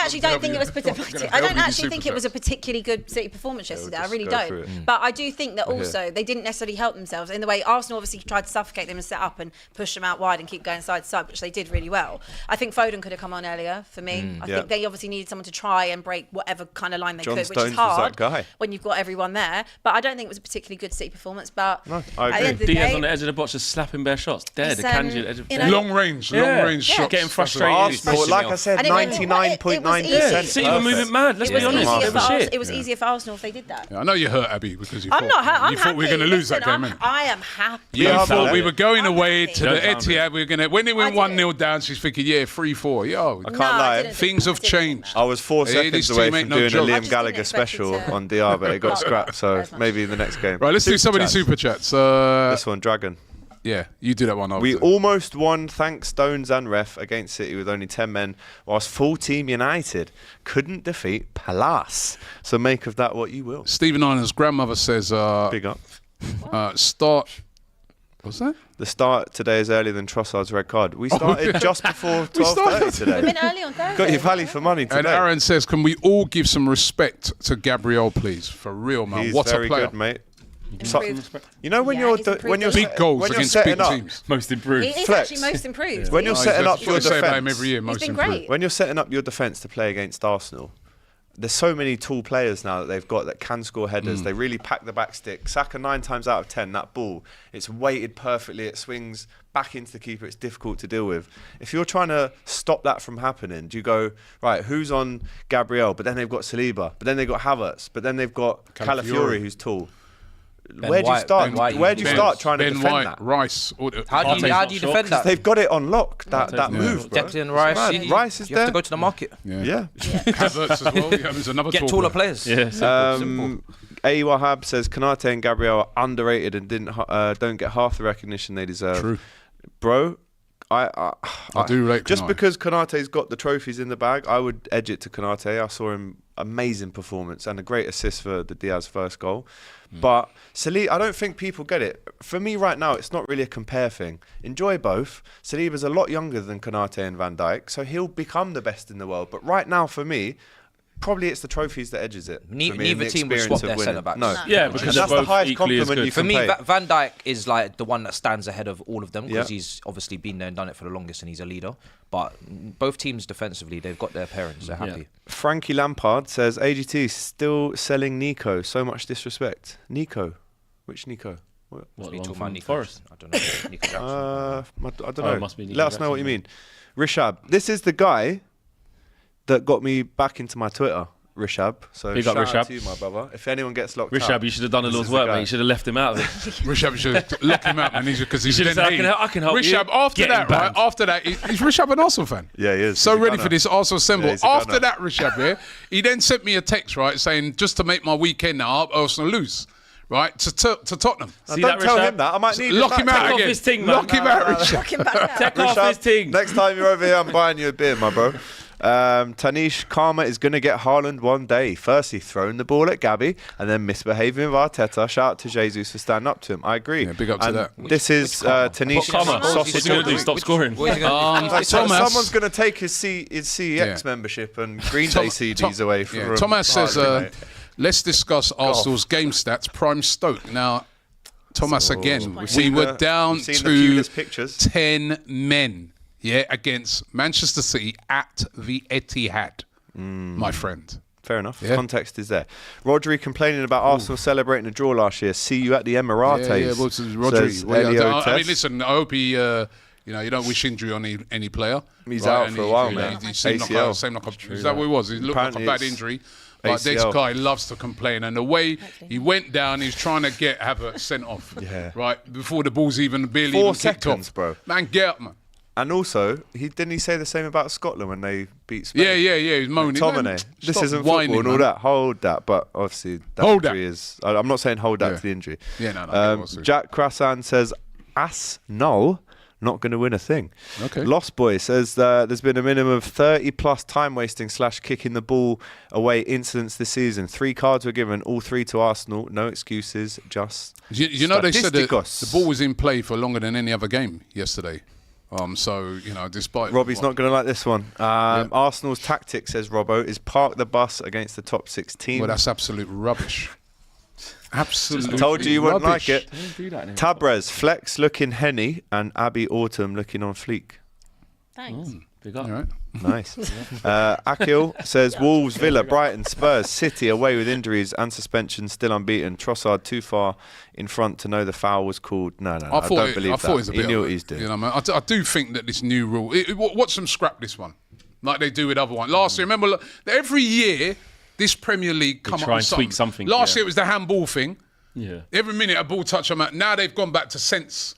actually don't think it was I'm gonna help I you don't with actually Super think it was a Chats. particularly good City performance yesterday. I just really go don't. through it. But I do think that also they didn't necessarily help themselves in the way Arsenal obviously tried to suffocate them and set up and push them out wide and keep going side to side, which they did really well. I think Foden could have come on earlier for me. I Yeah. think they obviously needed someone to try and break whatever kind of line they John could, which Stones is was hard that guy. when you've got everyone there. But I don't think it was a particularly good City performance. But I at the end agree. of the Diaz day, on the edge of the box just slapping bare shots. There, It's, the Kanji at the edge of you the know, Long range Yeah. shots. Getting frustrated. Arsenal, like I said, And it- 99.9%. City were moving mad. Let's it be was honest. easier They for were shit. It was easier for Arsenal if they did that. I know you hurt, Abby, because you I'm thought, not hurt. I'm you thought we were happy. going to lose that Listen, game, man. I am happy. You Yeah, thought I'm we were going I'm away happy. to the Don't sound Etihad. We were going to when it went I 1-0 down. She's thinking, yeah, 3-4. Yo, I can't lie. didn't things think- have I didn't think changed. that. I was 4 Hey, seconds this away team ain't from no doing a joke. I Liam just Gallagher didn't expect special it to- on DR, but it got Not scrapped, so as much. maybe in the next game. Right, let's do some of these Chats. super chats. This one, Dragon. Yeah, you do that one. We almost won thanks Stones and Ref against City with only 10 men, whilst full team United couldn't defeat Palace. So make of that what you will. Stephen Ireland's grandmother says, Big up. start. What's that? The start today is earlier than Trossard's red card. We started just before 12:30 started. We've today. been early on Thursday. Got your value for money today. And Aaron says, can we all give some respect to Gabriel, please? For real, man. He's what very a player. good, mate. Improved. You know when Yeah, you're he's improved a lot. Big goals when you're against setting big up, teams. Most He improved. is Flex. actually most improved. When you're Oh, setting up you your say about him defence, every year, He's most been improved. great. when you're setting up your defence to play against Arsenal, there's so many tall players now that they've got that can score headers. They really pack the back stick. Saka 9 times out of 10, that ball, it's weighted perfectly. It swings back into the keeper. It's difficult to deal with. If you're trying to stop that from happening, do you go, right, who's on Gabriel? But then they've got Silva. But then they've got Havertz. But then they've got Calafiori, who's tall. Where do you White, start? Ben White, Where do you start trying to Ben defend White, that? Rice. How do you defend that? They've got it on lock, that move, bro. Declan Rice. Mad. Rice is You have there. to go to the market. Yeah. Havertz as well. Yeah, there's another Get tall taller player. players. Yeah, Simple. A. Wahab says Konate and Gabriel are underrated and don't get half the recognition they deserve. True. Bro, I do rate just Konate. because Konate's got the trophies in the bag, I would edge it to Konate. I saw him amazing performance and a great assist for the Diaz first goal. But Saliba, I don't think people get it. For me right now, it's not really a compare thing. Enjoy both. Saliba's a lot younger than Konate and Van Dijk, so he'll become the best in the world. But right now, for me, probably it's the trophies that edges it. Neither for me, and the team will experience swap of their winning. centre-backs. No. Yeah, And because that's they're the both highest equally as compliment good. you For can me, pay. Van Dijk is like the one that stands ahead of all of them because Yeah. he's obviously been there and done it for the longest and he's a leader. But both teams defensively, they've got their parents. They're happy. Frankie Lampard says AGT still selling Nico. So much disrespect. Nico, which Nico? What, Must the be one talking from about Nico. Forest? I don't know. Nico Jackson. I don't Oh, know. it must be Nico Let us know what you Jackson, mean. Rishab, this is the guy that got me back into my Twitter. Rishab. So Big up, shout out Rishab. to you, my brother. If anyone gets locked Rishab, up, you should have done a this Lord's is the work, guy. mate. You should have left him out of it. Rishab should lock him up, man, because he's should've then said, I can help you. Rishab, after Get that, him banned. right? After that, is Rishab an Arsenal fan? Yeah, he is. So He's a ready gunner. for this Arsenal symbol. Yeah, he's a After gunner. that, Rishab, he then sent me a text, right, saying, just to make my weekend now, Arsenal lose. right, to Tottenham. See don't that, tell Rashad? him that. I might need Lock him out Take off again. his ting, man. Lock him out, Richard. Knock him back out. Take off his ting. Next time you're over here, I'm buying you a beer, my bro. Tanish Karma is going to get Haaland one day. Firstly, throwing the ball at Gabby and then misbehaving with Arteta. Shout out to Jesus for standing up to him. I agree. Yeah, big up to that. This is Tanish Karma. sausage. What's he going to do? Stop scoring. Like, Thomas. Someone's going to take his CEX membership and Green Day CDs away from him. Thomas says, Mate. let's discuss Arsenal's game stats. Prime Stoke. Now, Thomas, again, we were down to 10 men. Yeah, against Manchester City at the Etihad, my friend. Fair enough. Yeah. Context is there. Rodri complaining about Arsenal celebrating a draw last year. See you at the Emirates. Yeah, well, Rodri. I mean, listen, I hope he, you don't wish injury on any player. He's out for a while, man. He seemed like is that what it was? He looked like a bad injury. But this guy loves to complain, and the way he went down, he's trying to get Havertz sent off. Yeah. Right before the ball's even barely 4 even kicked seconds, off. bro. Man, get up, man. And also, didn't he say the same about Scotland when they beat Spain? Yeah. He's moaning. McTominay. This Stop isn't whining, football and all man. that. Hold that. But obviously, that Hold injury is. I'm not saying hold that to the injury. Yeah, no. Jack Crassan says, Null not going to win a thing. Okay. Lost Boy says there's been a minimum of 30 plus time wasting / kicking the ball away incidents this season. 3 cards were given, all 3 to Arsenal. No excuses, just You know, they said that statisticos. the ball was in play for longer than any other game yesterday. So, despite... Robbie's not going to like this one. Arsenal's tactic, says Robbo, is park the bus against the top 6 teams. Well, that's absolute rubbish. Absolutely. I told you you wouldn't like it. Don't do that anymore. Tabrez, Flex looking Henny, and Abbi Autumn looking on fleek. Thanks. Big up. All right. Nice. Akil says Wolves, Villa, Brighton, Spurs, City away with injuries and suspension, still unbeaten. Trossard too far in front to know the foul was called. No, I don't believe that. He knew what he's doing. I do think that this new rule... watch them scrap this one, like they do with other ones. Last year, remember, every year, this Premier League come up with something. Last year it was the handball thing. Yeah. Every minute a ball touch on that. Now they've gone back to sense.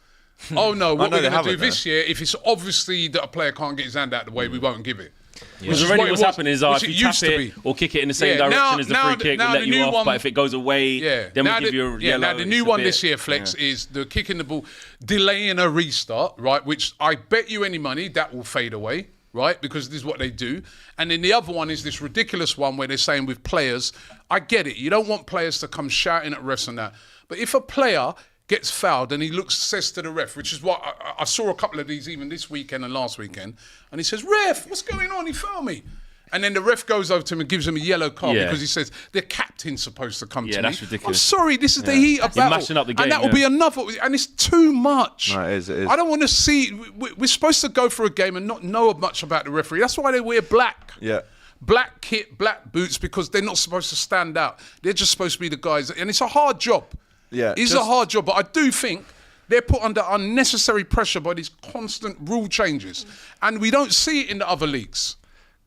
Oh no, what we're going to do this year, if it's obviously that a player can't get his hand out of the way, we won't give it. Because already what's happening is if you tap it or kick it in the same direction as the free kick, we'll let you off. But if it goes away, then we'll give you a yellow. Now the new one this year, Flex, is the kicking the ball, delaying a restart, right? Which I bet you any money that will fade away, right? Because this is what they do. And then the other one is this ridiculous one where they're saying with players, I get it, you don't want players to come shouting at refs and that. But if a player gets fouled and he says to the ref, which is what I saw a couple of these even this weekend and last weekend, and he says, ref, what's going on? He fouled me. And then the ref goes over to him and gives him a yellow card because he says, the captain's supposed to come to me. Yeah, that's ridiculous. I'm sorry, this is the heat of battle. Mashing up the game, and that will be another, and it's too much. No, it is. I don't want to see, we're supposed to go for a game and not know much about the referee. That's why they wear black. Yeah. Black kit, black boots, because they're not supposed to stand out. They're just supposed to be the guys, and it's a hard job. Yeah, it's a hard job, but I do think they're put under unnecessary pressure by these constant rule changes. And we don't see it in the other leagues.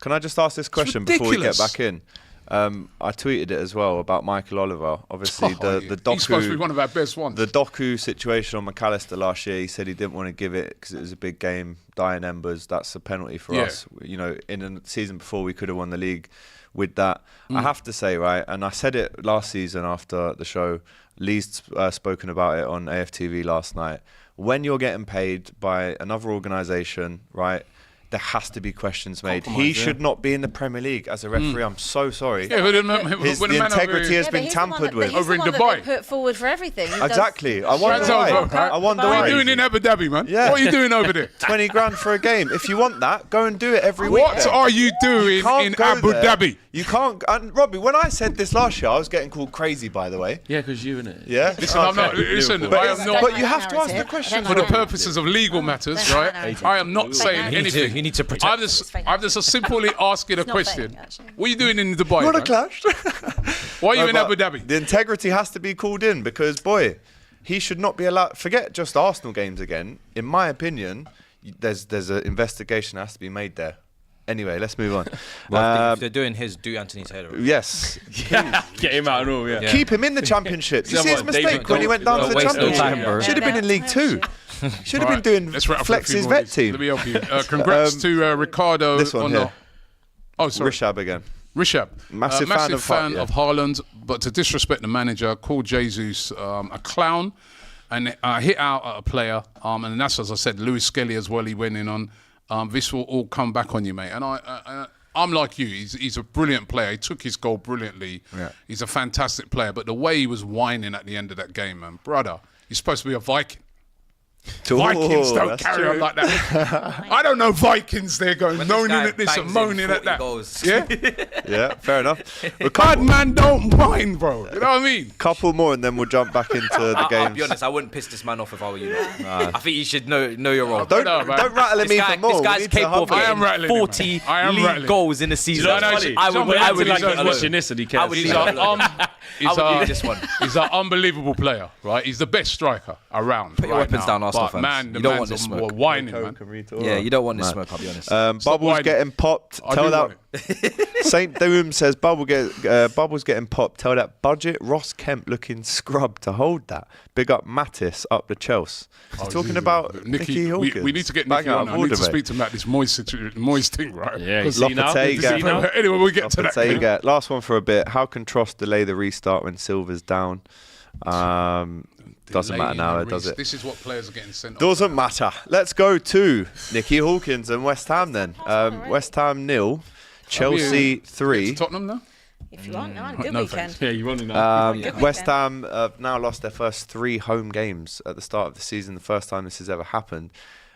Can I just ask this question before we get back in? I tweeted it as well about Michael Oliver. Obviously, the Doku... He's supposed to be one of our best ones. The Doku situation on McAllister last year, he said he didn't want to give it because it was a big game, dying embers. That's a penalty for us. In the season before, we could have won the league with that. I have to say, right, and I said it last season after the show, Lee's spoken about it on AFTV last night. When you're getting paid by another organisation, right, there has to be questions made. He should not be in the Premier League as a referee. I'm so sorry. Yeah, the integrity has been tampered with. Over in Dubai. Put forward for everything. Exactly. I wonder why. What are you doing in Abu Dhabi, man? Yeah. What are you doing over there? 20 grand for a game. If you want that, go and do it every week. What are you doing in Abu Dhabi? You can't. And Robbie, when I said this last year, I was getting called crazy, by the way. Yeah, because you, innit? Yeah. Listen, I'm not. Listen, I am not. But you have to ask the question For the purposes of legal matters, right? I am not saying anything. You need to protect. I'm just simply asking a question. What are you doing in Dubai? You want a clash? Why are you in Abu Dhabi? The integrity has to be called in because, boy, he should not be allowed. Forget just Arsenal games again. In my opinion, there's an investigation that has to be made there. Anyway, let's move on. Well, if they're doing his, do Anthony Taylor. Yes. Get him out and all, Keep him in the Championship. You see his mistake when he went down to the Championship? Should have been in League 2. Should have been doing Flex's vet team. Let me help you. Congrats to Ricardo. This one here. Oh, sorry. Rishab again. Rishab, Massive fan of Haaland, but to disrespect the manager, call Jesus a clown, and hit out at a player, and that's, as I said, Lewis Skelly as well, he went in on. This will all come back on you, mate. And I'm like you, he's a brilliant player. He took his goal brilliantly. Yeah. He's a fantastic player, but the way he was whining at the end of that game, man, brother, you're supposed to be a Viking. Vikings don't carry on like that. I don't know Vikings. They're going moaning at this and moaning at that. Yeah, yeah, fair enough. Bad man don't whine, bro. You know what I mean? Couple more and then we'll jump back into the games. I'll be honest, I wouldn't piss this man off if I were you. I think you should know your role. Don't rattle me for more. This guy's capable of getting 40 league goals in a season. I would like watching this and he cares. He's an unbelievable player, right? He's the best striker around. Put your weapons down, Arsenal fans. Man, you don't want this smoke. Whining, man. Yeah, you don't want this smoke, I'll be honest. Bubbles getting popped. Tell that Saint Doom says Bubbles getting popped. Tell that budget Ross Kemp looking scrubbed to hold that. Big up Mattis up the Chelsea. Talking about Nicky Hawkins. We need to get Nicky on. I need to speak to him about this moist thing, right? Yeah, anyway, we'll get to that. Last one for a bit. How can Tross delay the restart when Silva's down? Doesn't matter now, does it? This is what players are getting sent off. Doesn't matter. Let's go to Nicky Hawkins and West Ham then. West Ham 0, Chelsea 3. Tottenham now? If you want, no, good weekend. Yeah, you want to know. West Ham have now lost their first 3 home games at the start of the season. The first time this has ever happened.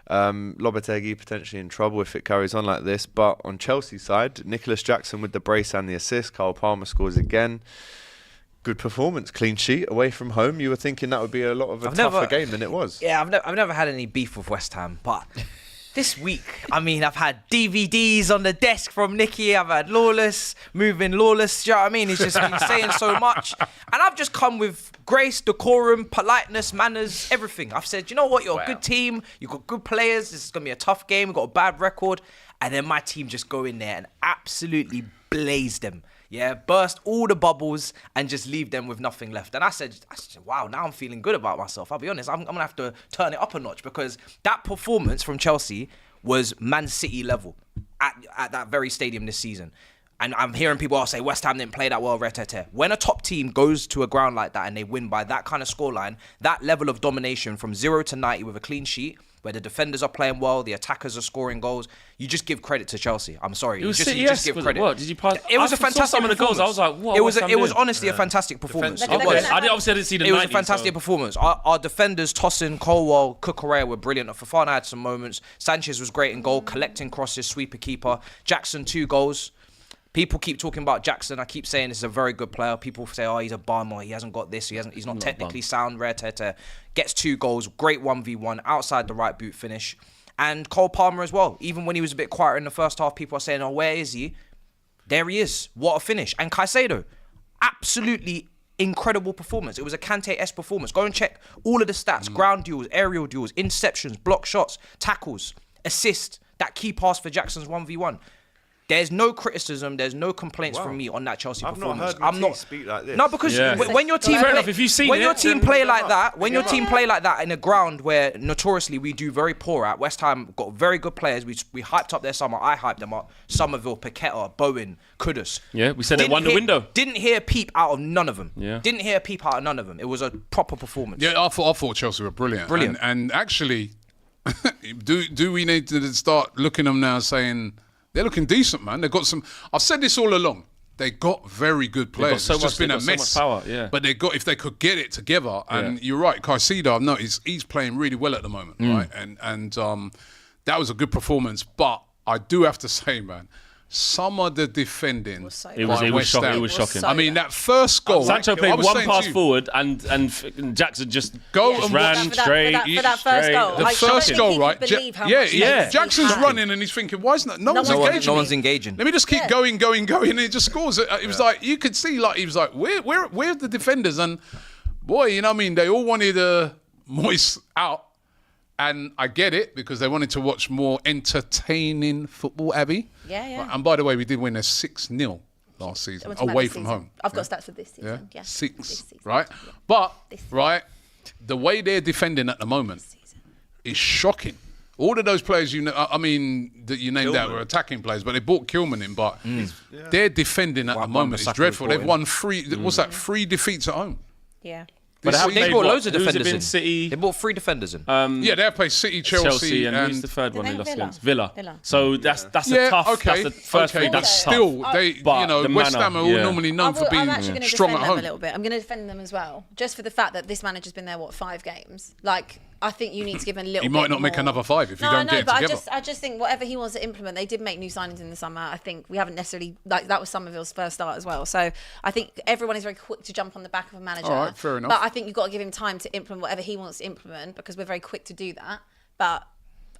Lopetegui potentially in trouble if it carries on like this. But on Chelsea's side, Nicholas Jackson with the brace and the assist. Kyle Palmer scores again. Good performance, clean sheet away from home. You were thinking that would be a lot of a tougher game than it was. Yeah, I've never had any beef with West Ham, but this week, I mean, I've had DVDs on the desk from Nicky. I've had Lawless, moving Lawless. You know what I mean? He's just been saying so much, and I've just come with grace, decorum, politeness, manners, everything. I've said, you know what? You're a good team. You've got good players. This is gonna be a tough game. We've got a bad record, and then my team just go in there and absolutely blaze them. Yeah, burst all the bubbles and just leave them with nothing left. And I said, wow, now I'm feeling good about myself. I'll be honest, I'm going to have to turn it up a notch because that performance from Chelsea was Man City level at that very stadium this season. And I'm hearing people say West Ham didn't play that well, When a top team goes to a ground like that and they win by that kind of scoreline, that level of domination from 0 to 90 with a clean sheet, where the defenders are playing well, the attackers are scoring goals, you just give credit to Chelsea. I'm sorry. You just give credit. What? Did you pass? It was a fantastic performance. I was like, what? It was honestly a fantastic performance. Obviously, I didn't see the 90s. It was a fantastic performance. Our defenders, Tosin, Colwell, Cucurella were brilliant. Fofana had some moments. Sanchez was great in goal, collecting crosses, sweeper keeper. Jackson, 2 goals. People keep talking about Jackson. I keep saying this is a very good player. People say, oh, he's a bum or he hasn't got this. He's not technically sound. Gets 2 goals. Great 1v1 outside the right boot finish. And Cole Palmer as well. Even when he was a bit quieter in the first half, people are saying, oh, where is he? There he is. What a finish. And Caicedo, absolutely incredible performance. It was a Kante-esque performance. Go and check all of the stats. Ground duels, aerial duels, interceptions, block shots, tackles, assist. That key pass for Jackson's 1v1. There's no criticism, there's no complaints from me on that Chelsea performance. I'm not speak like this. No, because when your team play like that in a ground where notoriously we do very poor at, West Ham got very good players. We hyped up their summer. I hyped them up. Somerville, Paqueta, Bowen, Kudus. Yeah, we said they won the window. Didn't hear a peep out of none of them. Yeah. Didn't hear a peep out of none of them. It was a proper performance. Yeah, I thought Chelsea were brilliant. And actually, do we need to start looking at them now saying they're looking decent, man. They've got some. I've said this all along. They got very good players. It's just been a mess. So much power, yeah. But if they could get it together, and you're right, Caicedo, I've noticed he's playing really well at the moment, right? And that was a good performance. But I do have to say, man, some of the defending it was shocking. I mean, that first goal. Sancho played one pass forward and Jackson just ran straight. For that first goal. The first goal, right? Jackson's running and he's thinking, why isn't that? No one's engaging. Let me just keep going, and he just scores. It was like, you could see, like, he was like, where's the defenders? And boy, you know what I mean? They all wanted Moyes out. And I get it because they wanted to watch more entertaining football, Abby. Yeah. And by the way, we did win a 6-0 last season away from home. I've got stats for this season. Yeah. 6, right? But, right, the way they're defending at the moment is shocking. All of those players that you named out were attacking players, but they brought Kilman in. But their defending at the moment is dreadful. They've won 3. What's that? 3 defeats at home. Yeah. But they brought loads of Who's it defenders been? in. City. They brought 3 defenders in. Yeah, they played City, Chelsea, and who's the third one they lost Villa? against? Villa. Villa. So that's a tough. Okay, That's the first three. That's tough. still, But West the Ham are all manner, normally known for I'm being actually going to strong defend at them home. a little bit. I'm going to defend them as well, just for the fact that this manager's been there 5 games. Like, I think you need to give him a little. He might not make another 5 if you don't get it together. I just think whatever he wants to implement, they did make new signings in the summer. I think we haven't necessarily that was Somerville's first start as well. So I think everyone is very quick to jump on the back of a manager. All right, fair enough. But I think you've got to give him time to implement whatever he wants to implement, because we're very quick to do that. But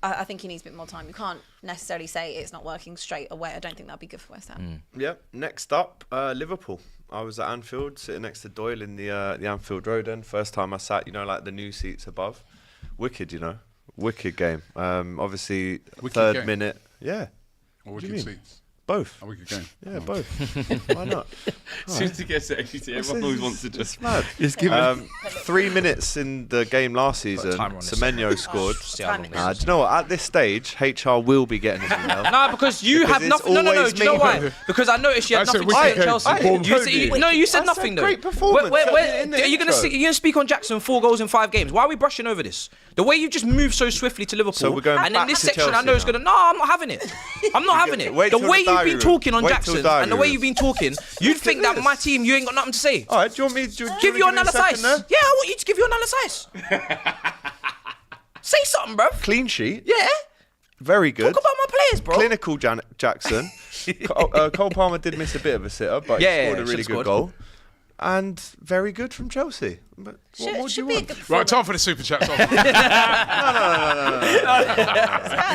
I think he needs a bit more time. You can't necessarily say it's not working straight away. I don't think that'd be good for West Ham. Yep. Next up, Liverpool. I was at Anfield, sitting next to Doyle in the Anfield Road end. First time I sat, like the new seats above. Wicked, wicked game. Obviously, Wicked third game. minute. Yeah. Or What do wicked you mean? seats. Both. A wicked game. Yeah, both. Why not? As soon as he gets it, everyone always wants to just. It's mad. 3 minutes in the game last season, time on this. Semenyo scored. See how long Timing. this Do you know what? At this stage, HR will be getting his email. No, because you Because have it's nothing. No. always Do you know me. why? Because I noticed you had I said nothing to say wicked at game. Chelsea. You said I nothing said though. great performance in the Are you intro. going to speak on Jackson 4 goals in 5 games? Why are we brushing over this? The way you just moved so swiftly to Liverpool, So we're going and in back this to section, I Chelsea know it's now. going to. No, I'm not having it. I'm not having it. Wait The till way the you've diary been room. talking on Wait till Jackson diary and the way room. you've been talking, you'd think that this. my team, you ain't got nothing to say. All right, do you want me to Give your me a analysis. second there? Yeah, I want you to give your analysis. Say something, bro. Clean sheet. Yeah. Very good. Talk about my players, bro. Clinical Jackson. Cole Palmer did miss a bit of a sitter, but Yeah, he scored a really should've good scored. goal. And very good from Chelsea. But what more do you Should be a want? good Right, performance. time for the super chats. It's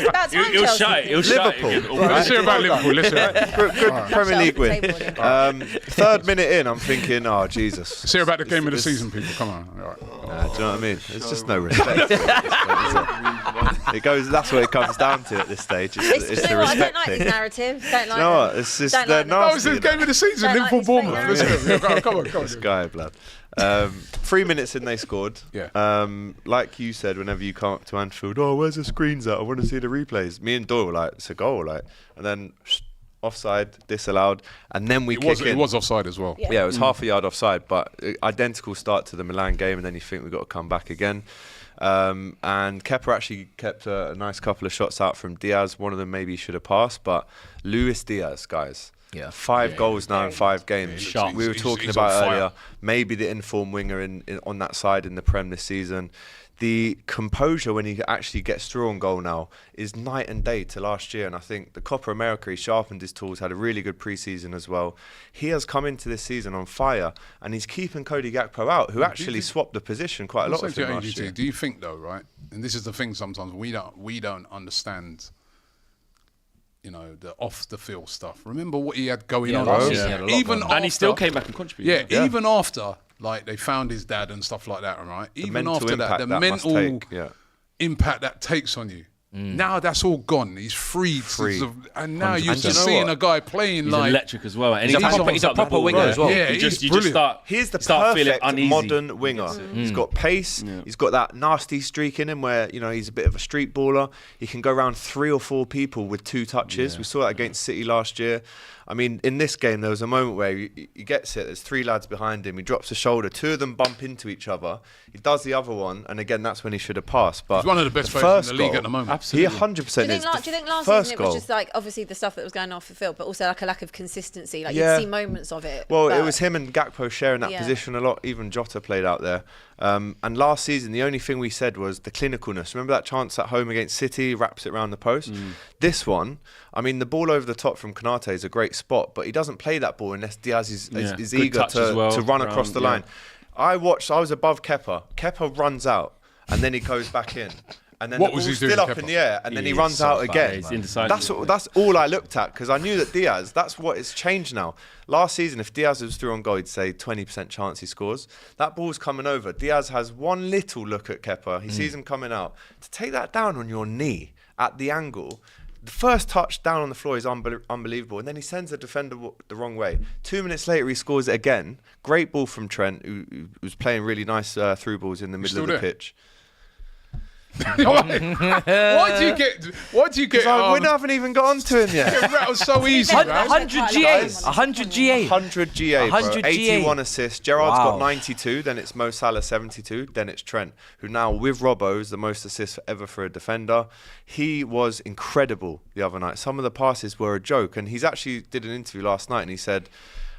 about time, He'll Chelsea. shite. He'll shite. Liverpool. again. Right, let's hear about Liverpool. Let's hear. Good Premier League win. Table, Third minute in, I'm thinking, oh, Jesus. Let's hear about the game of the It's- season, people. Come on. All right. Do you know what I mean? It's just no respect. It goes. That's what it comes down to at this stage. It's You the know what? I don't respect like thing. these narratives. Don't like You know what? them. It's just Don't they're like them. Oh, nasty. it's the you know. game of the season, Don't like Liverpool these Bournemouth. fake Let's hear. Come on. This guy, blood. 3 minutes in, they scored. Yeah. Like you said, whenever you come up to Anfield, oh, where's the screens at? I want to see the replays. Me and Doyle were like, it's a goal, like, and then offside, disallowed, and then we kick in. It was offside as well. Yeah, it was half a yard offside, but identical start to the Milan game, and then you think we've got to come back again. And Kepa actually kept a nice couple of shots out from Diaz. One of them maybe should have passed, but Luis Diaz, guys. Yeah. 5 goals now in 5 games. Sharp. We were He's talking on about fire. earlier, maybe the informed winger in on that side in the Prem this season. The composure when he actually gets through on goal now is night and day to last year. And I think the Copa America, he sharpened his tools, had a really good pre-season as well. He has come into this season on fire, and he's keeping Cody Gakpo out, who actually swapped the position quite a lot with him last year. Do you think though, right? And this is the thing. Sometimes we don't understand. The off the field stuff. Remember what he had going on last last season year? he had a lot Even going after, And he still came back and contributed. Yeah, even after they found his dad and stuff like that, right? Even mental after that, impact the that must mental take, yeah. impact that takes on you. Now that's all gone. He's freed. And now you're And do you just know seeing what? a guy playing He's like electric as well. And He's a anytime proper- he he's a comes up the proper ball, winger as well. Yeah, you he's just brilliant. start. He's the start feeling perfect uneasy. modern winger. He's got pace. He's got that nasty streak in him where, he's a bit of a street baller. He can go around 3 or 4 people with 2 touches. We saw that against City last year. I mean, in this game, there was a moment where he gets it. There's 3 lads behind him. He drops a shoulder. 2 of them bump into each other. He does the other one. And again, that's when he should have passed. But He's one of the best players first in the league goal, at the moment. Absolutely. He 100% Do you is. think last first season it goal. was just like obviously the stuff that was going off the field, but also like a lack of consistency? Like Yeah. you'd see moments of it. Well, it but- was him and Gakpo sharing that Yeah. position a lot. Even Jota played out there. And last season, the only thing we said was the clinicalness. Remember that chance at home against City, wraps it around the post? This one, I mean, the ball over the top from Konate is a great spot, but he doesn't play that ball unless Diaz is Good eager touch as well, to run across the yeah. line. I was above Kepa. Kepa runs out, and then he goes back in. And then What the was he ball's doing, still up Kepa? in the air, and then he He's runs so out bad. again. He's indecisive. That's all I looked at, because I knew that Diaz, that's what it's changed now. Last season, if Diaz was through on goal, he'd say 20% chance he scores. That ball's coming over. Diaz has one little look at Kepa. He sees him coming out. To take that down on your knee at the angle, the first touch down on the floor is unbelievable. And then he sends the defender the wrong way. 2 minutes later, he scores it again. Great ball from Trent, who was playing really nice through balls in the middle of the pitch. Why do you get? We haven't even got onto him yet. It rattles so easy, man. 100 GA. 100 GA. 100 GA, bro. 100 GA. 81 assists. Gerrard's Wow. got 92. Then it's Mo Salah 72. Then it's Trent, who now with Robbo is the most assists ever for a defender. He was incredible the other night. Some of the passes were a joke, and he's actually did an interview last night, and he said,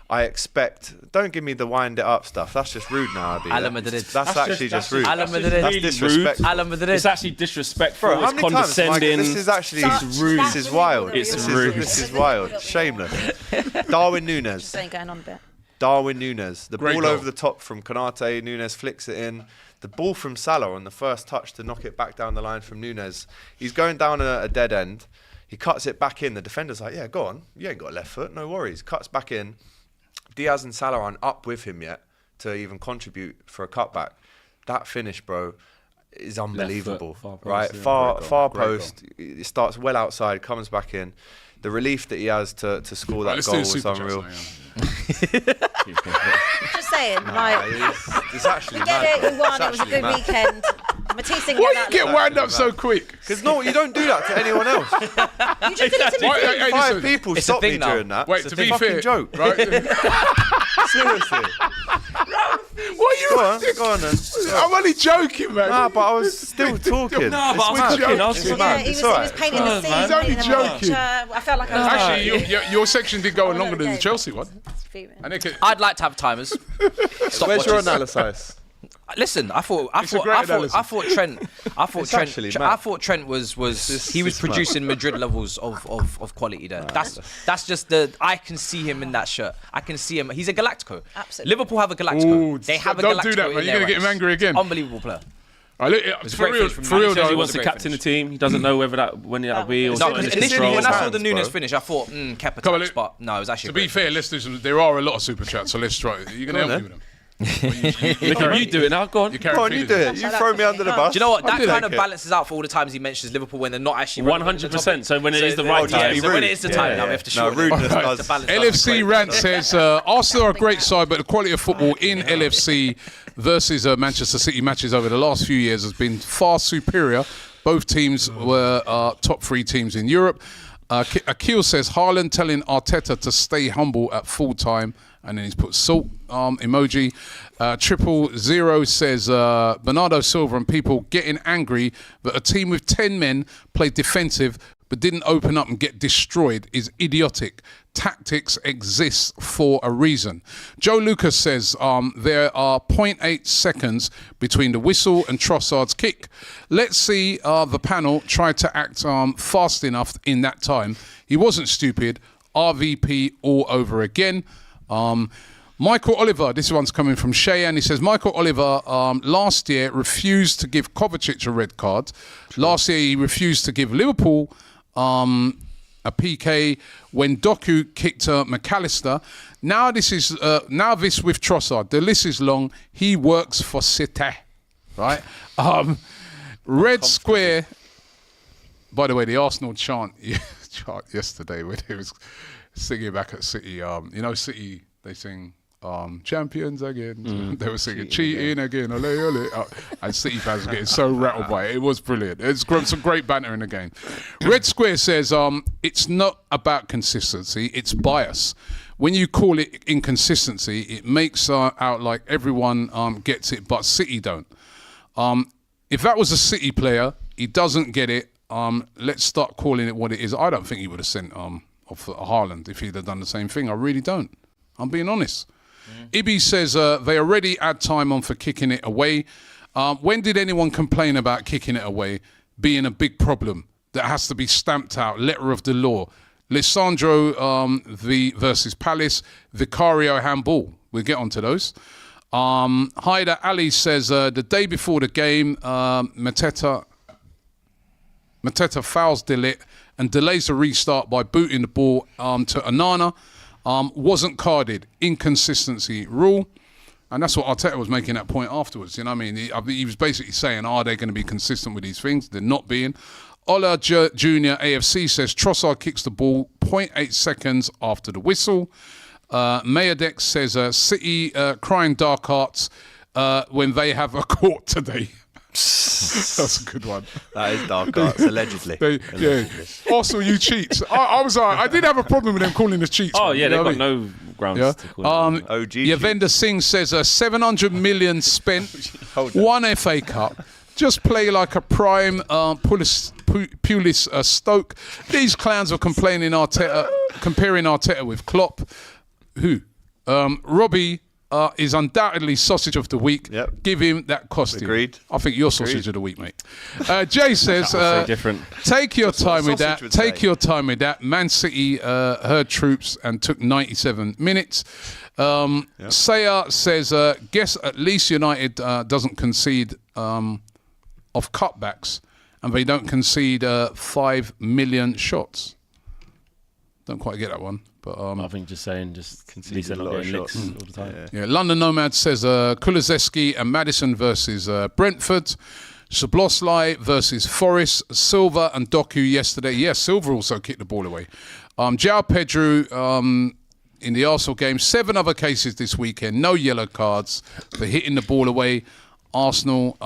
I expect. Don't give me the wind it up stuff. That's just rude now, Abbi. That's actually just rude. That's That's disrespectful. It's actually disrespectful. Bro, how it's many times? condescending. This is actually rude. This is wild. It's rude. This is wild. Shameless. Darwin Núñez. Just ain't going on a bit. Darwin Núñez. The Great ball goal. over the top from Konate. Núñez flicks it in. The ball from Salah on the first touch to knock it back down the line from Núñez. He's going down a dead end. He cuts it back in. The defender's like, yeah, go on. You ain't got a left foot. No worries. Cuts back in. Diaz and Salah aren't up with him yet to even contribute for a cutback. That finish, bro, is unbelievable. Far post, right? yeah. Far Great post. It starts well outside, comes back in. The relief that he has to score that Let's goal do was Super unreal. Just saying, like, It's actually you mad. get it, you won, It's it was a actually good mad. weekend. Matisse didn't Why get you get that. wound up so quick? Because no, you don't do that to anyone else. You just did it to me. Hey, Five listen. people It's a stopped me thing now. during that. Wait, It's to a be fucking fair, joke. right? Seriously. Why you? Go on then. I'm only joking, man. Nah, but I was still talking. No, but I was It's cooking. mad. I was It's cooking. mad. Yeah, he It's was alright. painting the scene. He's only painting the joking. picture. I felt like I was Actually, your section did go on longer than the Chelsea one. And it could, I'd like to have timers. Stop Where's your watches. analysis? Listen, I thought Trent was he was producing Madrid levels of quality there. That's just I can see him in that shirt. I can see him. He's a Galactico. Absolutely. Liverpool have a Galactico. Ooh, they have a don't Galactico do that, man. in You're their gonna get him ranks. angry again. Unbelievable player. for great real, finish from for real, Manchester. He though. wants to captain the team. He doesn't know whether when that'll be or No, something. because It's initially in when his I saw the hands, Núñez bro. finish, I thought, Kepa Come on, touch, but no, it was actually. To be fair, listeners, there are a lot of super chats, so let's try it. You're gonna help me with them. Look at you do it now. Go on. You Come on, you do it. You throw me under the bus. Do you know what? That do kind of balances out for all the times he mentions Liverpool when they're not actually 100%. So when it is the right yeah, time. be So when rude. it is the time, now we have to No, shorten rudeness it. does. To balance out. LFC Rant says Arsenal are a great side, but the quality of football in LFC versus Manchester City matches over the last few years has been far superior. Both teams were top 3 teams in Europe. Akil says Haaland telling Arteta to stay humble at full time, and then he's put salt emoji. 000 says Bernardo Silva and people getting angry that a team with 10 men played defensive but didn't open up and get destroyed is idiotic. Tactics exist for a reason. Joe Lucas says there are 0.8 seconds between the whistle and Trossard's kick. Let's see the panel try to act fast enough in that time. He wasn't stupid. RVP all over again. Michael Oliver, this one's coming from Cheyenne. He says, Michael Oliver last year refused to give Kovacic a red card. Last year he refused to give Liverpool a PK when Doku kicked McAllister. Now this with Trossard. The list is long. He works for City, right? Red Square. By the way, the Arsenal chant yesterday when he was singing back at City. City, they sing champions again. They were singing cheating again. Ole, ole. And City fans were getting so rattled by it. It was brilliant. It's some great banter in the game. Red Square says it's not about consistency, it's bias. When you call it inconsistency, it makes out like everyone gets it, but City don't. If that was a City player, he doesn't get it. Let's start calling it what it is. I don't think he would have sent off Haaland if he'd have done the same thing. I really don't. I'm being honest. Abbi says they already add time on for kicking it away. When did anyone complain about kicking it away being a big problem that has to be stamped out, letter of the law? Lissandro versus Palace, Vicario handball. We'll get onto those. Haider Ali says the day before the game, Mateta fouls Delit and delays the restart by booting the ball to Onana. Wasn't carded. Inconsistency rule. And that's what Arteta was making that point afterwards. You know what I mean? He was basically saying, are they going to be consistent with these things? They're not being. Ola Junior AFC says Trossard kicks the ball 0.8 seconds after the whistle. Mayadex says City crying dark arts when they have a court today. That's a good one. That is dark arts, allegedly. Arsenal, you cheats. I was I did have a problem with them calling us cheats. Oh, yeah, they've got I mean? no grounds to call them. OG. Yavender Singh says 700 million spent, one FA Cup. Just play like a prime Pulis Stoke. These clowns are comparing Arteta with Klopp. Who? Robbie is undoubtedly sausage of the week. Yep. Give him that costume. Agreed. I think you're sausage of the week, mate. Jay says, so different. take your time with sausage that. would Take say. your time with that. Man City heard troops and took 97 minutes. Saya says, guess at least United doesn't concede of cutbacks and they don't concede 5 million shots. Don't quite get that one. But I think just saying, at least they're not getting licks all the time. yeah, London Nomad says Kulusevski and Maddison versus Brentford. Szoboszlai versus Forest. Silva and Doku yesterday. Yes, Silva also kicked the ball away. João Pedro in the Arsenal game. 7 other cases this weekend. No yellow cards for hitting the ball away. Arsenal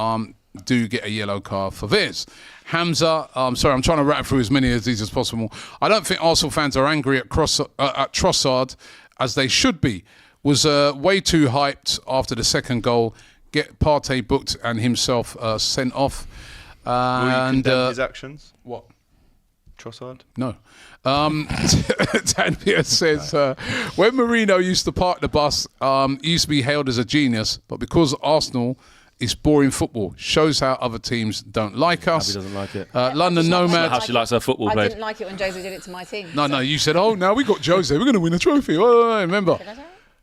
do get a yellow card for this. Hamza, sorry, I'm trying to rattle through as many of these as possible. I don't think Arsenal fans are angry at Trossard as they should be. Was way too hyped after the second goal. Get Partey booked and himself sent off. Will you condemn his actions? What? Trossard? No. Tanvir says, when Mourinho used to park the bus, he used to be hailed as a genius, but because Arsenal is boring football, shows how other teams don't like us. Abbi doesn't like it. London Nomad. How she likes her football I played. didn't like it when Jose did it to my team. No, you said, now we got Jose, we're going to win a trophy. Oh, remember?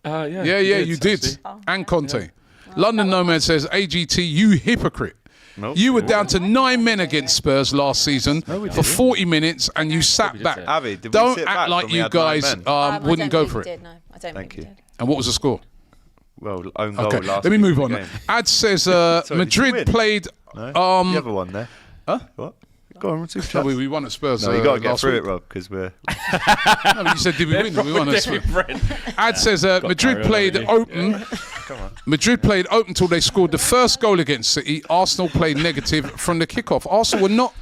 Yeah, You did. And Conte. Yeah. London Nomad says, AGT, you hypocrite. Nope. You were down to 9 men against Spurs last season for 40 minutes and you sat back. Abbi, did we Don't sit act back like when we you had 9 guys men? wouldn't go for it. Did, no. I don't Thank think we you. did. And what was the score? Well, own goal Okay, last let me move on. game. Ad says did you Madrid win? played. No? The other one there. Huh? What? Go on, Superchats. We won at Spurs. No, you got to get last through week. it, Rob, because we're... No, but you said, did we win? We won at Spurs. Ad says Madrid played open. Come on. Madrid played open until they scored the first goal against City. Arsenal played negative from the kickoff. Arsenal were not.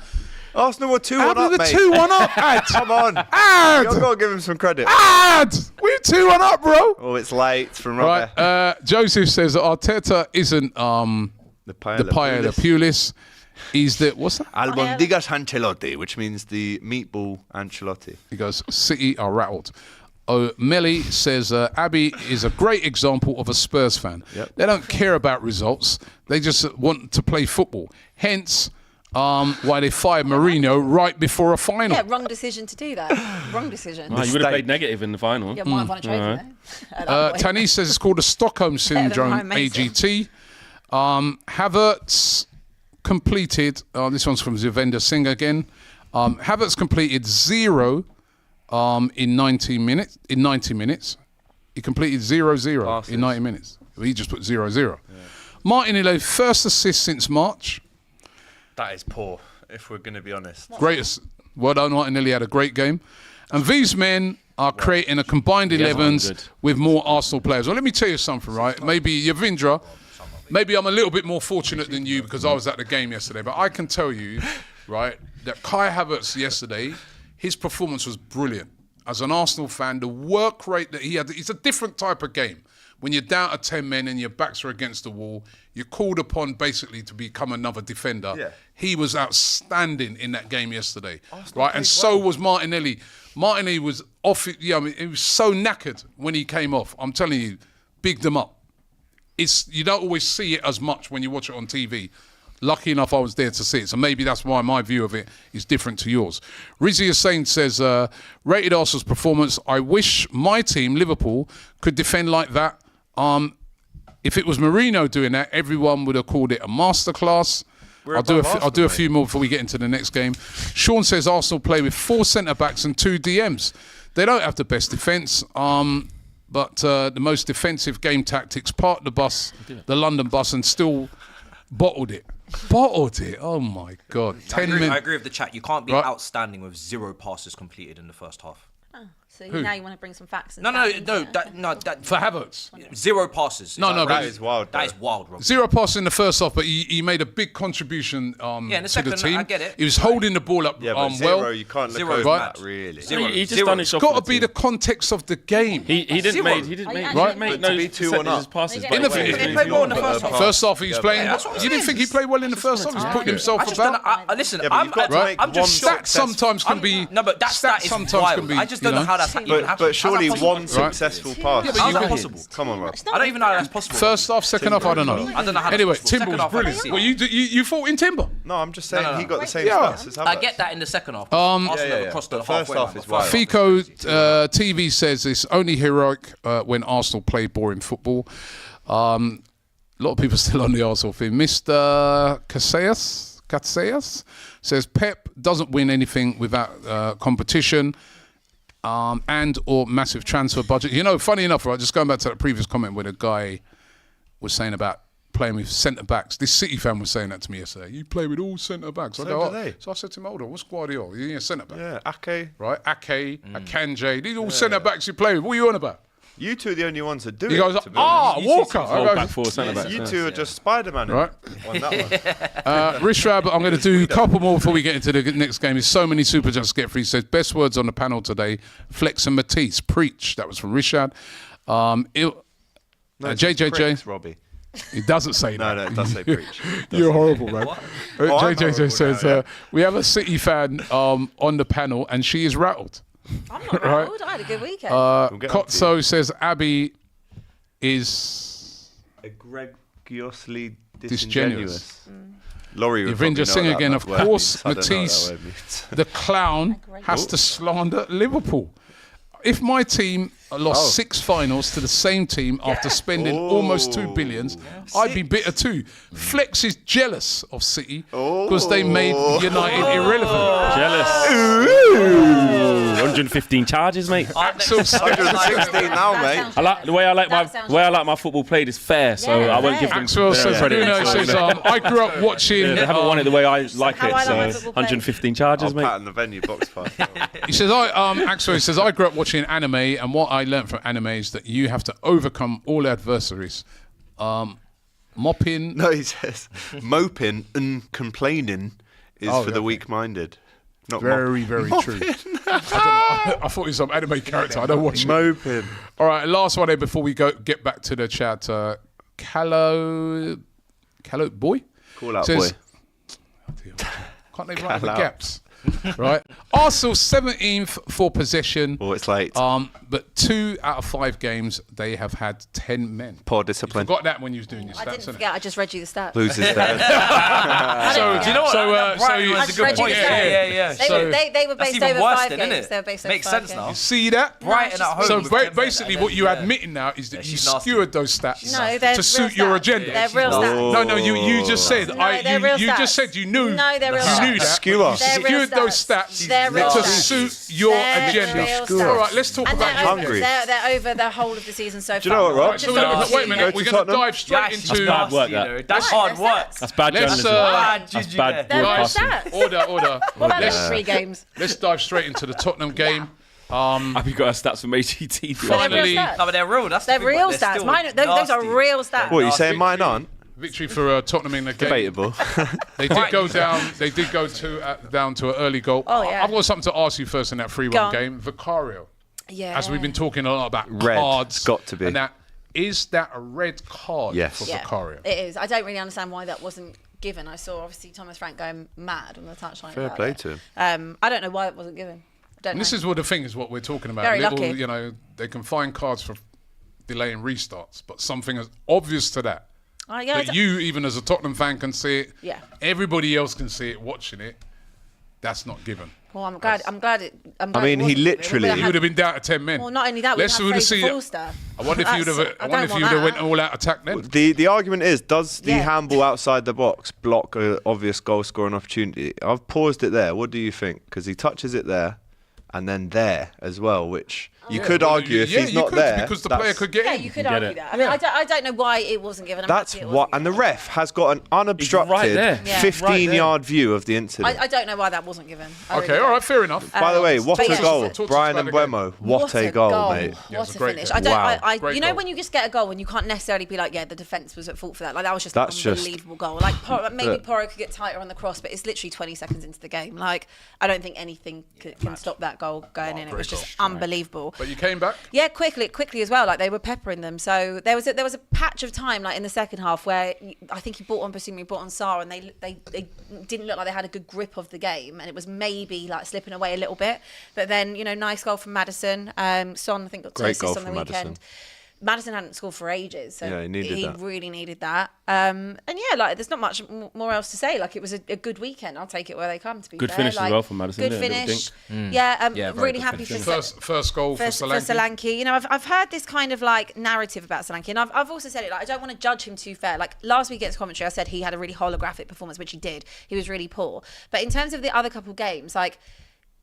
Arsenal were 2-1 up, mate. 2-1 up, Ad. Come on. Ad. You've got to give him some credit. Ad. We're 2-1 up, bro. Oh, it's late from Robbie. Right. Joseph says that Arteta isn't The paella Pulis. He's the, what's that? Albondigas Ancelotti, which means the meatball Ancelotti. He goes, City are rattled. Melly says, Abbi is a great example of a Spurs fan. Yep. They don't care about results. They just want to play football. Hence, why they fired Mourinho right before a final. Yeah, wrong decision to do that. Wrong decision. You would have played negative in the final. Yeah, might have won a trophy there. Tanis says it's called a Stockholm Syndrome, amazing. AGT. Havertz completed, this one's from Zivender Singh again. Havertz completed 0 in 90 minutes. He completed 0-0 in 90 minutes. He just put 0-0. Yeah. Martinelli, first assist since March. That is poor, if we're going to be honest. Greatest. Well done, Martinelli had a great game. And these men are creating a combined 11s with more Arsenal players. Well, let me tell you something, right? Maybe Yavindra, maybe I'm a little bit more fortunate than you because I was at the game yesterday, but I can tell you, right, that Kai Havertz yesterday, his performance was brilliant. As an Arsenal fan, the work rate that he had, it's a different type of game. When you're down to 10 men and your backs are against the wall, you're called upon basically to become another defender. Yeah. He was outstanding in that game yesterday, right? And so was Martinelli. Martinelli was off. Yeah, I mean, he was so knackered when he came off. I'm telling you, bigged them up. You don't always see it as much when you watch it on TV. Lucky enough, I was there to see it, so maybe that's why my view of it is different to yours. Rizzi Hussain says, rated Arsenal's performance. I wish my team, Liverpool, could defend like that. If it was Mourinho doing that, everyone would have called it a masterclass. I'll do a few more before we get into the next game. Sean says Arsenal play with 4 centre-backs and 2 DMs. They don't have the best defence, but the most defensive game tactics, parked the London bus, and still bottled it. Oh my God. I agree with the chat. You can't be outstanding with 0 passes completed in the first half. So now you want to bring some facts. And No. stats For Havertz. 0 passes. That is wild. That is wild, Rob. 0 passes in the first half, but he made a big contribution in the to second, the team. I get it. He was holding the ball up Yeah, but well. zero, you can't look Zero, over right? that, really. He just done it. It's got to be the context of the game. He didn't Zero. make. He didn't make. Right? He didn't make But to no be 2-1 up. passes. In the by fifth- way. He played well in the first half. First half, he's playing. that's what I'm You didn't saying. think he played well in the first half? He's putting himself I just don't about. know. Listen, Yeah, but you've got to make I'm just one Stats sometimes can be. No, but that stats is sometimes wild. can be. I just don't know how that's even happened. But surely How's that one possible? successful pass. but How's that you- possible? Come on, Rob. I don't even know how that's possible. First half, second half, I don't know. I don't know how that's Anyway, possible. Timber Second was half, I brilliant. can see Well, you fought in Timber. No, I'm just saying No. he got the same Yeah. stats as Havertz. I get that in the second half. Arsenal across the The first halfway half line, is but wild. first half- Fico TV says it's only heroic when Arsenal play boring football. A lot of people still on the Arsenal thing. Mr. Casillas says Pep doesn't win anything without competition and or massive transfer budget. You know, funny enough, right? Just going back to that previous comment where the guy was saying about playing with centre backs. This City fan was saying that to me yesterday. You play with all centre backs. I So go, do they. so I said to him, hold on, what's Guardiola? You're a centre back. Yeah, Ake. Right? Ake, Akanji, these are all centre backs you play with. What are you on about? You two are the only ones that do He it. goes, to be honest. Walker. Hold I back go, four centre backs. You two are just Spider-Man Right. on that one. Rishrab, I'm going to do a couple more before we get into the next game. There's so many super chats to get through. He says, best words on the panel today, Flex and Matisse. Preach. That was from Rishad. No, it's JJJ. pricks, Robbie. He doesn't say that. No, it does say preach. You're horrible, man. I'm JJJ horrible says, now, yeah. we have a City fan on the panel and she is rattled. I'm not Right. old. I had a good weekend. We'll get on to Kotso says, Abbi is... Egregiously Disingenuous. disingenuous. Laurie would Yvrinja probably sing know what again. that Of word course, means. I don't know what Matisse, that word means. the clown, has to slander Liverpool. If my team lost 6 finals to the same team after spending almost 2 billions, I'd be bitter too. Flex is jealous of City because they made United irrelevant. Jealous. 115 charges, mate. Axel 116 now, mate. I like the way I like my football played is fair, so Yeah, I won't give fair. them Axel says, credit. Bruno says, I grew up watching. They haven't won it the way I like how I like my it, so football played. 115 charges, I'll mate. pat in the venue box pass. He says, Axel says, I grew up watching anime, and what I learned from anime is that you have to overcome all adversaries. Mopping. No, he says moping and complaining is Oh, for the okay. weak-minded. Not Very, very true. I thought he was some anime character. I don't watch it. moping. All right, last one here before we get back to the chat. Callow boy Call out, says, boy. can't they write the Callow. gaps? Right. Arsenal 17th for possession. Oh, it's late. But 2 out of 5 games they have had 10 men. Poor discipline. Forgot that when you was doing your stats. I didn't innit? forget. I just read you the stats. Loses there. So Do you know what? That Brighton you- was I a just good read you point. the Yeah. stats. They were That's based even over worse 5 then, games. isn't They were it? based over Makes 5 sense games. now. See that? Brighton at home. So with 10 men, basically, and what then- you're yeah. admitting now is that you she's nasty. skewered those stats No, they're to real suit your stats. agenda. They're real stats. No, you just said No, they're real you stats. just said you knew. No, they're real You knew stats. that. Skewer. They're real Secured those stats. stats They're real to stats. suit your They're agenda. real stats. All right, let's talk And about they're your over, Hungry. they're over the whole of the season so far. Do you know what, Rob? Just So don't wait a see minute, it. we're to going to Tottenham? dive straight That's into. bad work, you that. know. That's Why? hard They're work. stats. That's bad Let's, journalism. That's Juju bad there. They're real Guys, stats. order. What about Let's- those 3 games? Let's dive straight into the Tottenham game. I've got our stats from AGT. They're real Finally, stats. No, but they're real. That's the They're thing, real but they're stats. still Mine, those are nasty. real stats. What, are you saying mine aren't? victory for Tottenham in the game. Debatable. They did go down. They did go down to an early goal. Oh, yeah. I've got something to ask you first in that 3-1 Go on. game. Vicario, Yeah. as we've been talking a lot about Red. cards. It's got to be. And that is that a red card Yes. for Yeah, Vicario? it is. I don't really understand why that wasn't given. I saw obviously Thomas Frank going mad on the touchline. Fair about play it. to him. I don't know why it wasn't given. I don't And know. this is what the thing is. What we're talking about. Very Little, lucky. you know, they can find cards for delaying restarts, but something as obvious to that. Yeah, That you, even as a Tottenham fan, can see it. Yeah. Everybody else can see it, watching it. That's not given. Well, I'm glad. I'm glad it I mean, he wasn't. literally- He would have been down to 10 men. Well, not only that, we Let's have would have Fraser seen. Forster. I wonder if you would have. I wonder if you would have went all out attack then. The argument is, does the Yeah. handball outside the box block an obvious goal scoring opportunity? I've paused it there. What do you think? Because he touches it there, and then there as well, which you could argue if he's not there. Because the player could get in. Yeah, you could argue that. I mean, I don't know why it wasn't given. That's what, and the ref has got an unobstructed 15-yard view of the incident. I don't know why that wasn't given. Okay, all right, fair enough. By the way, what a goal. Brian and Mbeumo. What a goal, mate. What a finish. Wow. You know when you just get a goal and you can't necessarily be like, yeah, the defence was at fault for that. Like, that was just an unbelievable goal. Like, maybe Porro could get tighter on the cross, but it's literally 20 seconds into the game. Like, I don't think anything can stop that goal going in. It was just unbelievable. But you came back? Yeah, quickly as well. Like, they were peppering them. So there was a patch of time, like in the second half, where I think he brought on Sarr, and they didn't look like they had a good grip of the game, and it was maybe like slipping away a little bit. But then, nice goal from Madison. Son, I think, got 2 assists on the weekend. Madison hadn't scored for ages, so he really needed that. And yeah, like, there's not much more else to say. Like, it was a good weekend. I'll take it where they come, to be fair. Good finish as well from Madison. Good finish. Yeah, really happy for first goal for Solanke. I've heard this kind of like narrative about Solanke, and I've also said it, like, I don't want to judge him too fair. Like, last week against Coventry, I said he had a really holographic performance, which he did. He was really poor. But in terms of the other couple games, like,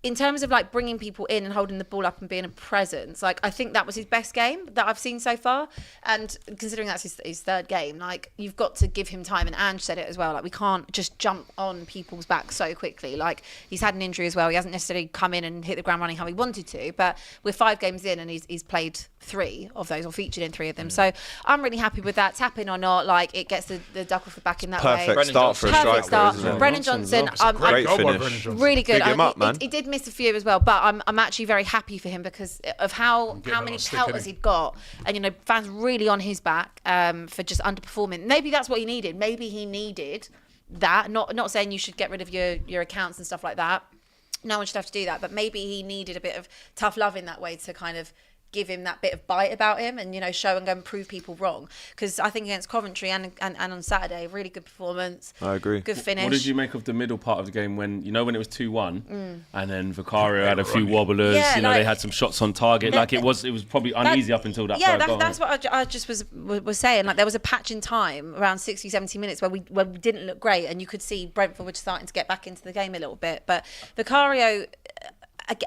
in terms of like bringing people in and holding the ball up and being a presence, like, I think that was his best game that I've seen so far. And considering that's his third game, like, you've got to give him time. And Ange said it as well. Like, we can't just jump on people's backs so quickly. Like, he's had an injury as well. He hasn't necessarily come in and hit the ground running how he wanted to. But we're 5 games in and he's played 3 of those, or featured in 3 of them. So I'm really happy with that. Tapping or not, like, it gets the duck off the back in that way. Perfect start for a striker, isn't it? Brennan Johnson, great finish. Really good. Big him up, man. He did miss a few as well, but I'm actually very happy for him because of how many pelters he'd got, and fans really on his back for just underperforming. Maybe that's what he needed. Maybe he needed that. Not saying you should get rid of your accounts and stuff like that. No one should have to do that, but maybe he needed a bit of tough love in that way to kind of give him that bit of bite about him and show and go and prove people wrong. Because I think against Coventry and on Saturday, really good performance. I agree. Good finish. What did you make of the middle part of the game when when it was 2-1 and then Vicario had a few wobblers? Yeah, they had some shots on target. It was probably uneasy up until that. That's what I just was saying. Like, there was a patch in time around 60, 70 minutes where we didn't look great, and you could see Brentford were starting to get back into the game a little bit. But Vicario,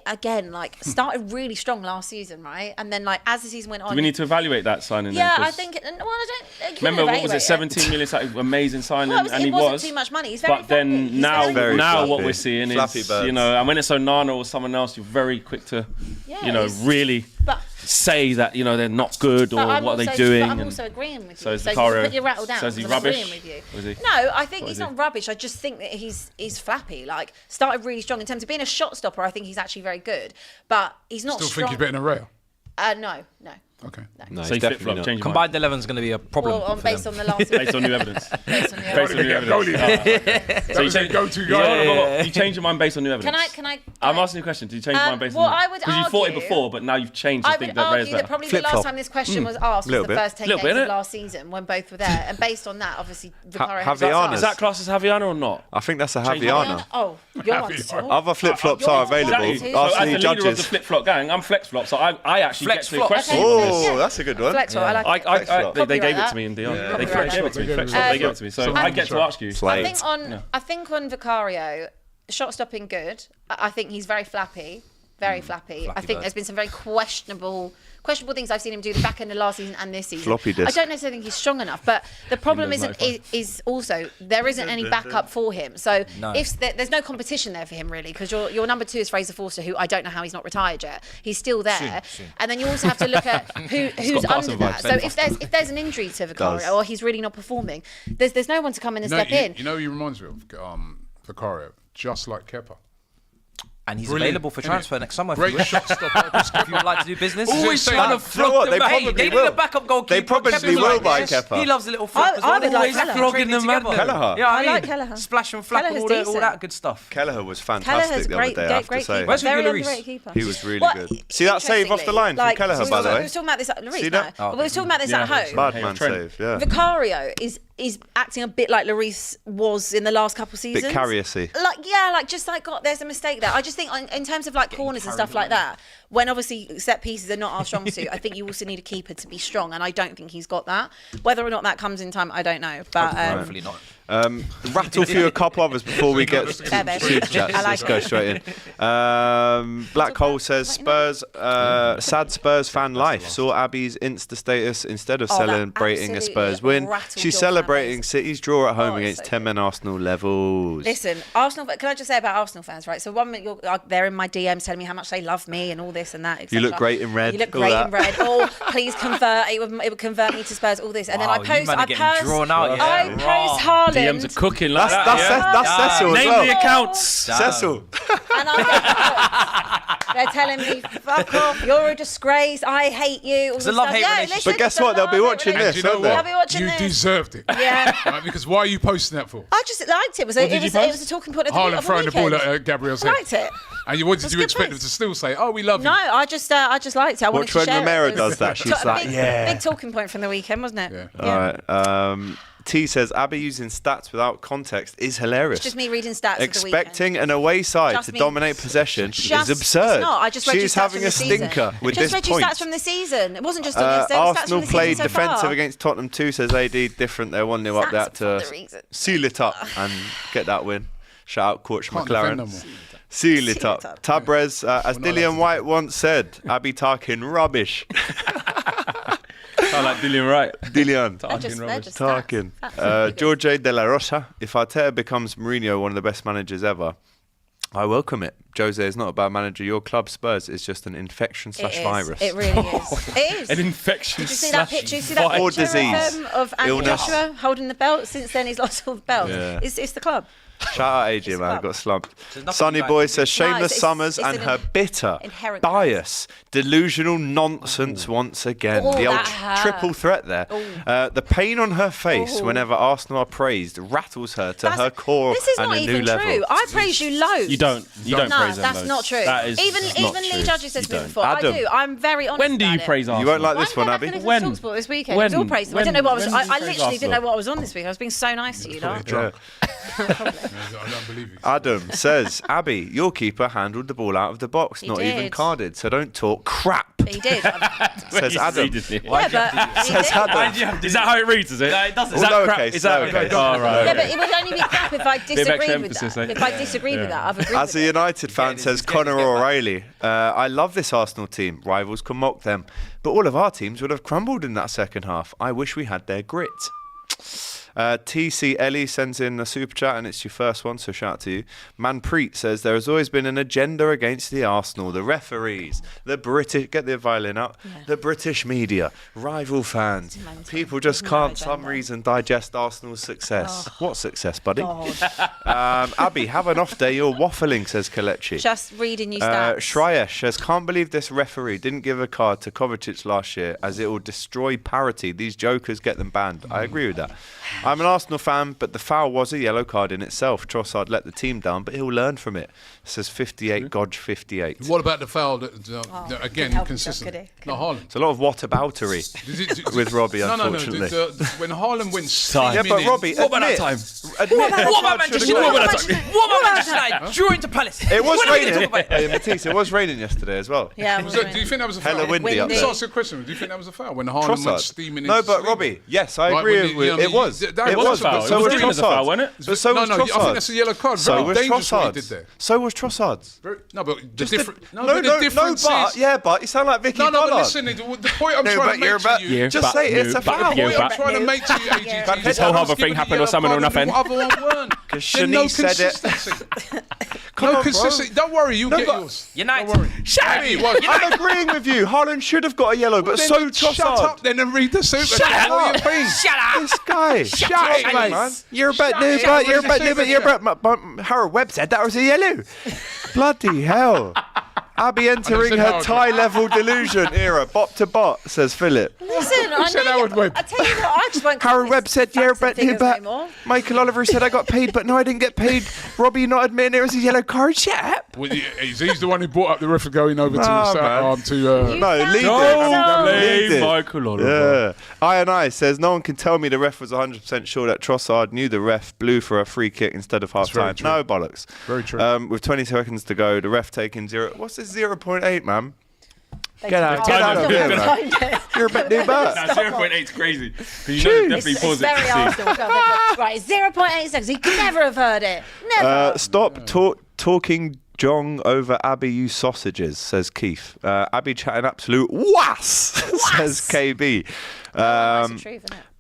again, like, started really strong last season, right? And then, like, as the season went on, do we need to evaluate that signing? Yeah, then? I think. Well, I don't. Remember, what was it? 17 million, like, amazing signing, and it he wasn't was too much money. He's very but then flappy. now what we're seeing is, and when it's Onana or someone else, you're very quick to, really say that they're not good or what are they doing. But I'm also agreeing with you. So you put your rattle down. So is he I'm rubbish? agreeing with you. Is he? No, I think he's not rubbish. I just think that he's flappy. Like, started really strong in terms of being a shot stopper. I think he's actually very good, but he's not. Still strong. think he's better than Raya? No. Okay. No, so he's definitely not. Combined 11 is going to be a problem. Well, based on the last. Based on new evidence. Based on new evidence. So you change go-to guy. You change your mind based on new evidence. Can I? I'm asking you a question. Do you change your mind based on? Well, I would because you thought it before, but now you've changed. I would argue that probably the last time this question was asked was the first 10 games of last season when both were there, and based on that, obviously, Vicario. Is that classed as Javiana or not? I think that's a Javiana. Oh, you're on still. Other flip-flops are available. So as the leader of the flip-flop gang, I'm flex-flop, so I actually get to the question. Oh, that's a good one. Flex-flop, I like it. They gave it to me in Dion. They gave it to me. They gave it to me. So I get to ask you. I think on Vicario, shot stopping good. I think he's very flappy. Very flappy. I think there's been some very questionable things I've seen him do the back end of last season and this season. Floppy disc. I don't necessarily think he's strong enough, but the problem is also there isn't any backup for him. So if there's no competition there for him really, because your number 2 is Fraser Forster, who I don't know how he's not retired yet. He's still there, and then you also have to look at who's under that. So if there's an injury to Vicario or he's really not performing, there's no one to come in and step in. You know, he reminds me of Vicario, just like Kepa. And he's available for transfer next summer. Great shot stopper. If you would like to do business. Always trying to flog them. They need a backup goalkeeper. They probably will buy Kepa. He loves a little flop as well. I would like Always flogging them. Kelleher. Yeah, I like Kelleher. Splash and flap and all that good stuff. Kelleher was fantastic the other day, I have to say. Where's very Lloris? underrated keeper. He was really good. See that save off the line from Kelleher, by the way? We were talking about this at Lloris, See that? we were talking about this at home. Bad man save, yeah. Vicario is is acting a bit like Lloris was in the last couple of seasons. Bit carriousy. There's a mistake there. I just think in terms of like corners and stuff like that, when obviously set pieces are not our strong suit, I think you also need a keeper to be strong, and I don't think he's got that. Whether or not that comes in time, I don't know. But hopefully not. Rattle through a couple others before we get to Super Chats. Let's go straight in. Black Hole says Spurs, sad Spurs fan life. Saw Abby's Insta status instead of celebrating a Spurs win. She's celebrating City's draw at home against 10-men Arsenal levels. Listen, Arsenal. Can I just say about Arsenal fans, right? So one minute they're in my DMs telling me how much they love me and all this and that. You look great in red. You look great in red. Oh, please convert. It would convert me to Spurs. All this, and then I post drawn out. I post Haaland. DMs are cooking like that. That's Cecil as Name well. the accounts. Cecil. And they're telling me, fuck off, you're a disgrace, I hate you. It's a love-hate relationship. But guess what? They'll be watching this, You know won't they? what? They'll be watching You this. deserved it. Yeah. Right, because why are you posting that for? I just liked it. It was a talking point of the Haaland throwing the ball weekend. at Gabriel's I head. liked it. And what did you good expect them place. to still say? Oh, we love you. No, I just liked it. I wanted to Watch when share Romero it. It does was that. She's like, big talking point from the weekend, wasn't it? Yeah. All right. T says Abby using stats without context is hilarious. It's just me reading stats Expecting of the an away side Just to me- dominate possession is Just- absurd. It's not. I just read you She's stats having from a the season. stinker with Just this read you point. stats from the season. It wasn't just on this. There were stats Arsenal from the played season so defensive far. against Tottenham 2, says AD. Different. They're 1-0 up there That's for the to reason. seal it up and get that win. Shout out Coach Can't defend no McLaren. more. Seal it Seal up. it up. Tabrez, as Dillian White once said, Abby Tarkin rubbish. I like Dillian Wright. Dillian. They're just Tarkin. stats. That's Jorge De La Rosa. If Arteta becomes Mourinho, one of the best managers ever, I welcome it. Jose is not a bad manager. Your club, Spurs, is just an infection / virus. It really is. It is. An infection. Did you see that picture? Did you see that Or picture disease. of Andy Illness. Joshua holding the belt? Since then, he's lost all the belts. Yeah. It's the club. Shout out AJ, man. club. Got slumped. There's nothing Sunny like Boy it. says Shameless it's- Summers it's and an her bitter, inherent bias, delusional nonsense once again. Oh, the old that hurt. triple threat there. The pain on her face whenever Arsenal are praised rattles her to her core This is and not a new even level. true. I praise you loads. You don't No, praise them that's loads. not true. That is even not Lee true. Judges said You to me don't. before. Adam. I do. I'm very honest. When do you about it. praise Arsenal? You won't like Why this did I one, go Abby. back and When? listen to Talksport this weekend? When? It was all praised. I When? didn't know what I was. When did you I praise literally didn't know Arsenal? what I was on this week. I was being so nice to you, lot. Yeah. I don't believe you. Adam says, Abby, your keeper handled the ball out of the box, He not even did. carded, so don't talk crap. He did. Says Adam. Yeah, but he Says did. Adam. Is that how it reads? Is it? No, it doesn't. Is that All crap? lowercase, Is that lowercase. Oh, right. Yeah, but it would only be crap if I extra disagreed with emphasis, that. eh? If I disagreed with that, I've agreed As with a it. United fan, says Conor O'Reilly, I love this Arsenal team. Rivals can mock them. But all of our teams would have crumbled in that second half. I wish we had their grit. TC Ellie sends in a super chat, and it's your first one, so shout out to you. Manpreet says there has always been an agenda against the Arsenal, the referees, the British, get the violin out, the British media, rival fans. People just can't, for some reason, digest Arsenal's success. What success, buddy? Abby, have an off day. You're waffling, says Kalechi. Just reading you stats. Shreyesh says, can't believe this referee didn't give a card to Kovacic last year, as it will destroy parity. These jokers get them banned. I agree with that. I'm an Arsenal fan, but the foul was a yellow card in itself. Trossard let the team down, but he'll learn from it. Says 58, Godge 58. What about the foul that again, help himself, consistent? could he? No, Haaland. It's a lot of whataboutery with Robbie, unfortunately. No. When Haaland went Time. Yeah, but Robbie, What about that admit, time? admit What about Manchester United? What about that time? What about Manchester United? Drew into Palace. It was What are we gonna raining. talk about? Hey, Matisse, it was raining yesterday as well. Yeah, Do you think that was a foul? Hella windy up Windy. there. Let's ask you a question. Do you think that was a foul when Haaland went Trossard. steaming No, into but sleep? Robbie, yes, I Right, agree when you- with you know, it. Was. that It was was, a foul. but It so was was given as a foul, Trossard. wasn't it? But so was I think Trossard. that's a yellow card. So Very was dangerous what he did Trossard's. there. So was Trossard's. No, but the difference. No, but you sound like Vicky No, Pollard. but listen, the point I'm No, trying but to make you're to about- you. Yeah, Just say it's a foul. The point I'm Yeah, trying to make to you, AG. This whole other thing happened or something or nothing. The other one weren't. Because There's no Shanice said it. consistency. Come No on, bro. consistency. Don't worry, you No, get but- yours. United. Don't worry. Shut What? I'm agreeing with you. Haaland should have got a yellow, but Then so Trossard. Shut up then and read the super. Shut That's what up. you're being. Shut up. This guy. Shut up, mate. Man. You're about Shut new, up. but you're What about did new, you but say you're about about. Harold Webb said that was a yellow. Bloody hell. Abby entering her Thai-level delusion era. Bot to bot, says Philip. Listen, I said Howard Webb? I tell you what, I just won't. Harold Webb said, yeah, but anymore. Michael Oliver said I got paid, but no, I didn't get paid. Robbie not admitting it was a yellow card. Shut up. Well, he's the one who brought up the referee going over to Michael Oliver. Yeah. I says, no one can tell me the ref was 100% sure that Trossard knew the ref blew for a free kick instead of half-time. No bollocks. Very true. With 20 seconds to go, the ref taking 0. What's this 0.8, man? Get out of here, man. You're a bit new bad. 0.8 is crazy. Because you know definitely pause it. Very Arsenal. Right, 0.8 seconds. He could never have heard it. Never. Stop talking Jong over Abby, you sausages, says Keith. Abby chatting absolute was, says KB.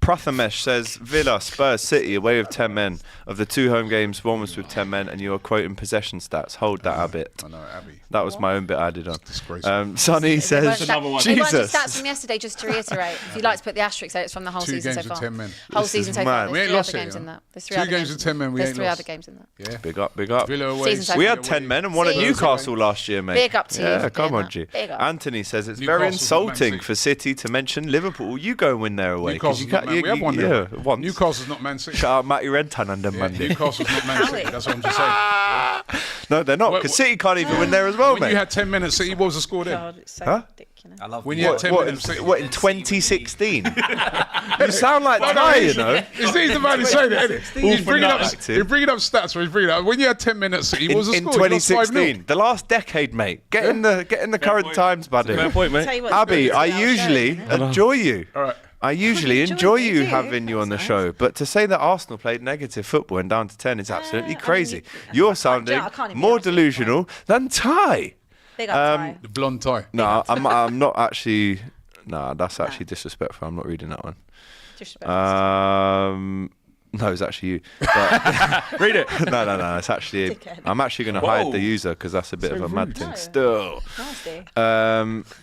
Prathamesh says Villa, Spurs, City away with 10 men. Of the 2 home games, one was with 10 men, and you are quoting possession stats. Hold that, Abby. I know, Abby. That was my own bit added on. Disgraceful. Sonny says, They weren't Jesus. stats from yesterday, just to reiterate. If you'd like to put the asterisk there, it's from the whole 2 season games so far. with 10 men. Whole season so mad. far. We ain't There's lost 3 it, other games yeah. in that. There's 2 games with 10 men, we ain't There's 3 lost. other games in that. Yeah. Big up, big up. Villa away. Season so We far. had 10 men and won at Season Newcastle last year, mate. Big up to you. Yeah, for come doing on, that. G. Big up. Anthony says it's very Newcastle's not Man insulting City. for City to mention Liverpool. You go and win there away. Newcastle's not Man. We have won there. Once. Newcastle's not Man City. Shout out Matty Renton on them Yeah, Monday. Newcastle's not Man City. That's what I'm just saying. No, they're not, because City can't even win there as well, When mate. you had 10 men at City, what was the score then? God, it's so Huh? ridiculous. I love When you had 10 men at in, City. what, in 2016? You sound like Ty, you know. He's the man who's saying it, isn't he? He's bringing up stats. Where he's bringing up. When you had 10 men at City, what was the In score? You lost 5-0. 2016, the last decade, mate. Get in the current times, buddy. Fair point, mate. Tell you what, Abby, it's I our show, usually isn't it? enjoy you. All right. I usually Enjoy enjoy you you do. having you on the That's show, but to say that Arsenal played negative football and down to 10 is absolutely crazy. You're sounding I can't even more be honest with you. delusional than Ty. Big up, Ty. The blonde tie. No, I'm not actually. Nah, that's actually disrespectful. I'm not reading that one. Disrespect. No, it's actually you. But Read it. no, it's actually. Dickhead. I'm actually going to hide the user because that's a bit of a mad thing. No. Still. Nasty.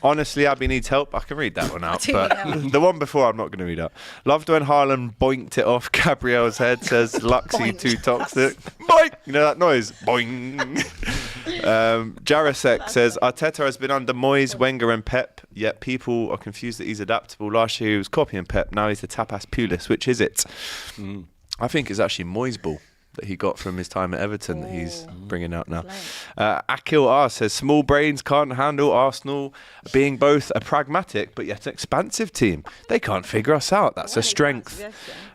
Honestly, Abby needs help. I can read that one out, do but need help. the one before I'm not going to read out. Loved when Haaland boinked it off Gabriel's head. Says Luxy too toxic. Boink. You know that noise? Boing. Jarasek says Arteta has been under Moyes, Wenger, and Pep. Yet people are confused that he's adaptable. Last year he was copying Pep. Now he's the tapas Pulis. Which is it? I think it's actually Moyes' ball that he got from his time at Everton that he's bringing out now. Akil R says small brains can't handle Arsenal being both a pragmatic but yet expansive team. They can't figure us out. That's a strength.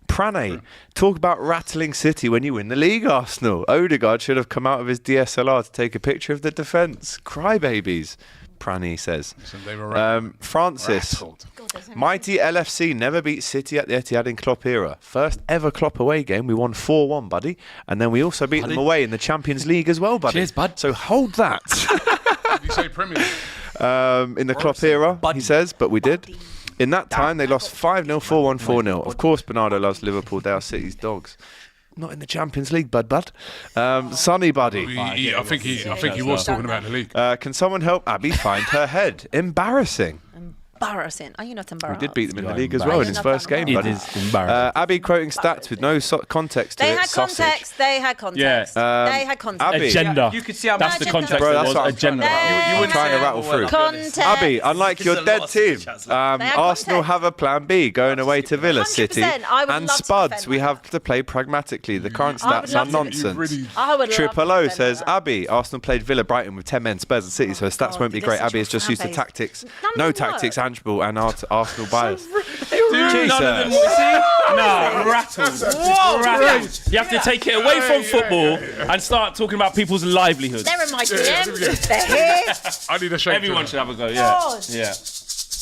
Pranay, talk about rattling City when you win the league, Arsenal. Odegaard should have come out of his DSLR to take a picture of the defence. Crybabies, Pranay says. They were Francis, rattled. mighty LFC never beat City at the Etihad in Klopp era. First ever Klopp away game, we won 4-1, buddy. And then we also beat them away in the Champions League as well, buddy. Cheers, bud. So hold that. Did you say Premier League? In the Klopp era, he says, but we did. In that time, they lost 5-0, 4-1, 4-0. Of course, Bernardo loves Liverpool. They are City's dogs. Not in the Champions League, bud. Sonny buddy. I think he was talking about the league. Can someone help Abby find her head? Embarrassing. Embarrassing. Are you not embarrassed? We did beat them in the league as well in his first game, buddy. It is embarrassing. Abby quoting stats with no context to They it. had context. They had context. Yeah. They had context. Abby. Agenda. You could see how That's much the context. Bro, it that's was. what I'm Agenda. You wouldn't trying to rattle through. Context. Abby, unlike There's your a dead lot of team, Superchats. They had Arsenal context. have a plan B going away to Villa 100%. City I would and love to Spuds. defend We that. have to play pragmatically. The current I would stats are love to- nonsense. I would love Triple to O defend says that. Abby, Arsenal played Villa Brighton with 10 men, Spurs and City, so his stats God, won't be this great. is Abby is just used to fan-based. tactics. None No of them tactics, work. Angeball and Arsenal bias. Dude, none of them. See? Nah, rattled. Rattled. You have to take it away from football and start talking about people's livelihoods. They're in my DMs. They're here. I need a shake. Everyone should have a go. Yeah. God. Yeah.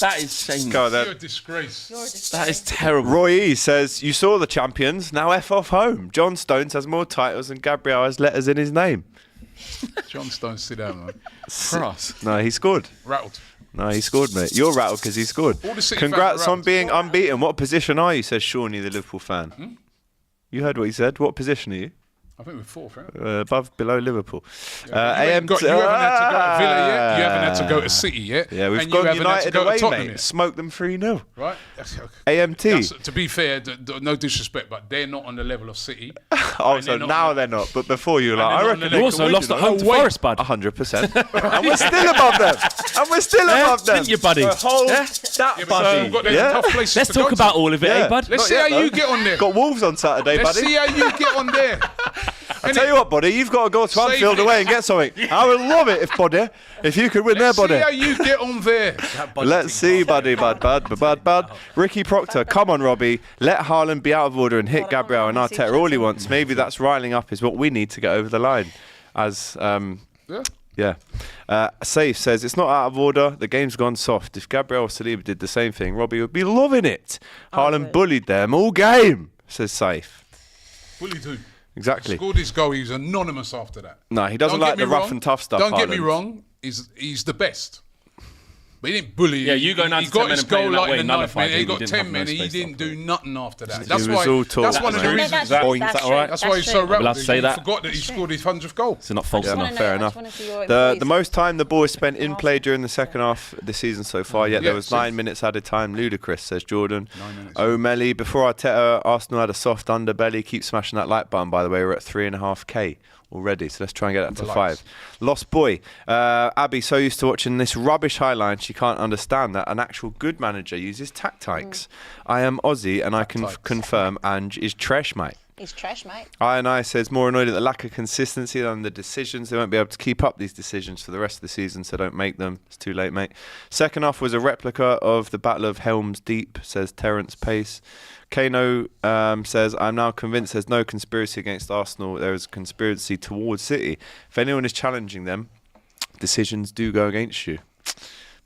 That is shameless. Go You're a then. disgrace. That is terrible. Roy E says, you saw the champions, now F off home. John Stones has more titles than Gabriel has letters in his name. John Stones, sit down, man. Cross. No, he scored. Rattled. No, he scored, mate. You're rattled because he scored. All the City fans Congrats are on rattled. being unbeaten. What position are you, says Shawnee, the Liverpool fan. You heard what he said. What position are you? I think we're fourth, right? Below Liverpool. You haven't had to go to Villa yet. You haven't had to go to City yet. Yeah, we've and gone you haven't had to United go away, to Tottenham mate. yet. Smoke them 3-0. Right? AMT. To be fair, no disrespect, but they're not on the level of City. Oh, so now they're not. But before you were like, I reckon You also lost at home to Forest, bud. 100%. And we're still above them. And we're still above them. Didn't you, buddy? That buddy. We've got tough places Let's to talk go about to. all of it, Yeah. eh, bud? Let's see how you get on there. Got Wolves on Saturday, Let's buddy. see how you get on there. I tell you what, buddy, you've got to go to Save Anfield it. away and get something. I would love it if you could win there, Let's see buddy. how you get on there. Let's see, buddy, bud. Ricky Proctor, come on, Robbie. Let Haaland be out of order and hit Gabriel and Arteta all he wants. Maybe that's riling up is what we need to get over the line. As Safe says, it's not out of order. The game's gone soft. If Gabriel or Saliba did the same thing, Robbie would be loving it. Haaland bullied them all game, says Safe. Bullied who? Exactly. Scored his goal. He was anonymous after that. No, he doesn't like the rough and tough stuff. Don't get me Haaland. wrong. He's the best. But he didn't bully. Yeah, you go 9 he to 10 got men his and play goal in that like way, the nullify ninth minute. He him. got He didn't 10 have no men and he space didn't after. do nothing after that. He That's was why. all talk. That's one of the That's reasons. That's all right. That's why he's so We'll have rattled. to say He that. forgot that he scored his 100th goal. It's not false Yeah, enough. no, fair enough. The most time the ball is spent in play during the second half this season so far, yet there was 9 minutes added time. Ludicrous, says Jordan. 9 minutes. O'Malley, before Arteta, Arsenal had a soft underbelly. Keep smashing that like button, by the way. We're at 3.5k already, so let's try and get that to 5. Lost boy. Abby, so used to watching this rubbish highline, she can't understand that an actual good manager uses tactics. I am Aussie, and I can confirm Ange is trash, mate. He's trash, mate. I says more annoyed at the lack of consistency than the decisions. They won't be able to keep up these decisions for the rest of the season, so don't make them. It's too late, mate. Second half was a replica of the Battle of Helm's Deep, says Terence Pace. Kano says, I'm now convinced there's no conspiracy against Arsenal. There is a conspiracy towards City. If anyone is challenging them, decisions do go against you.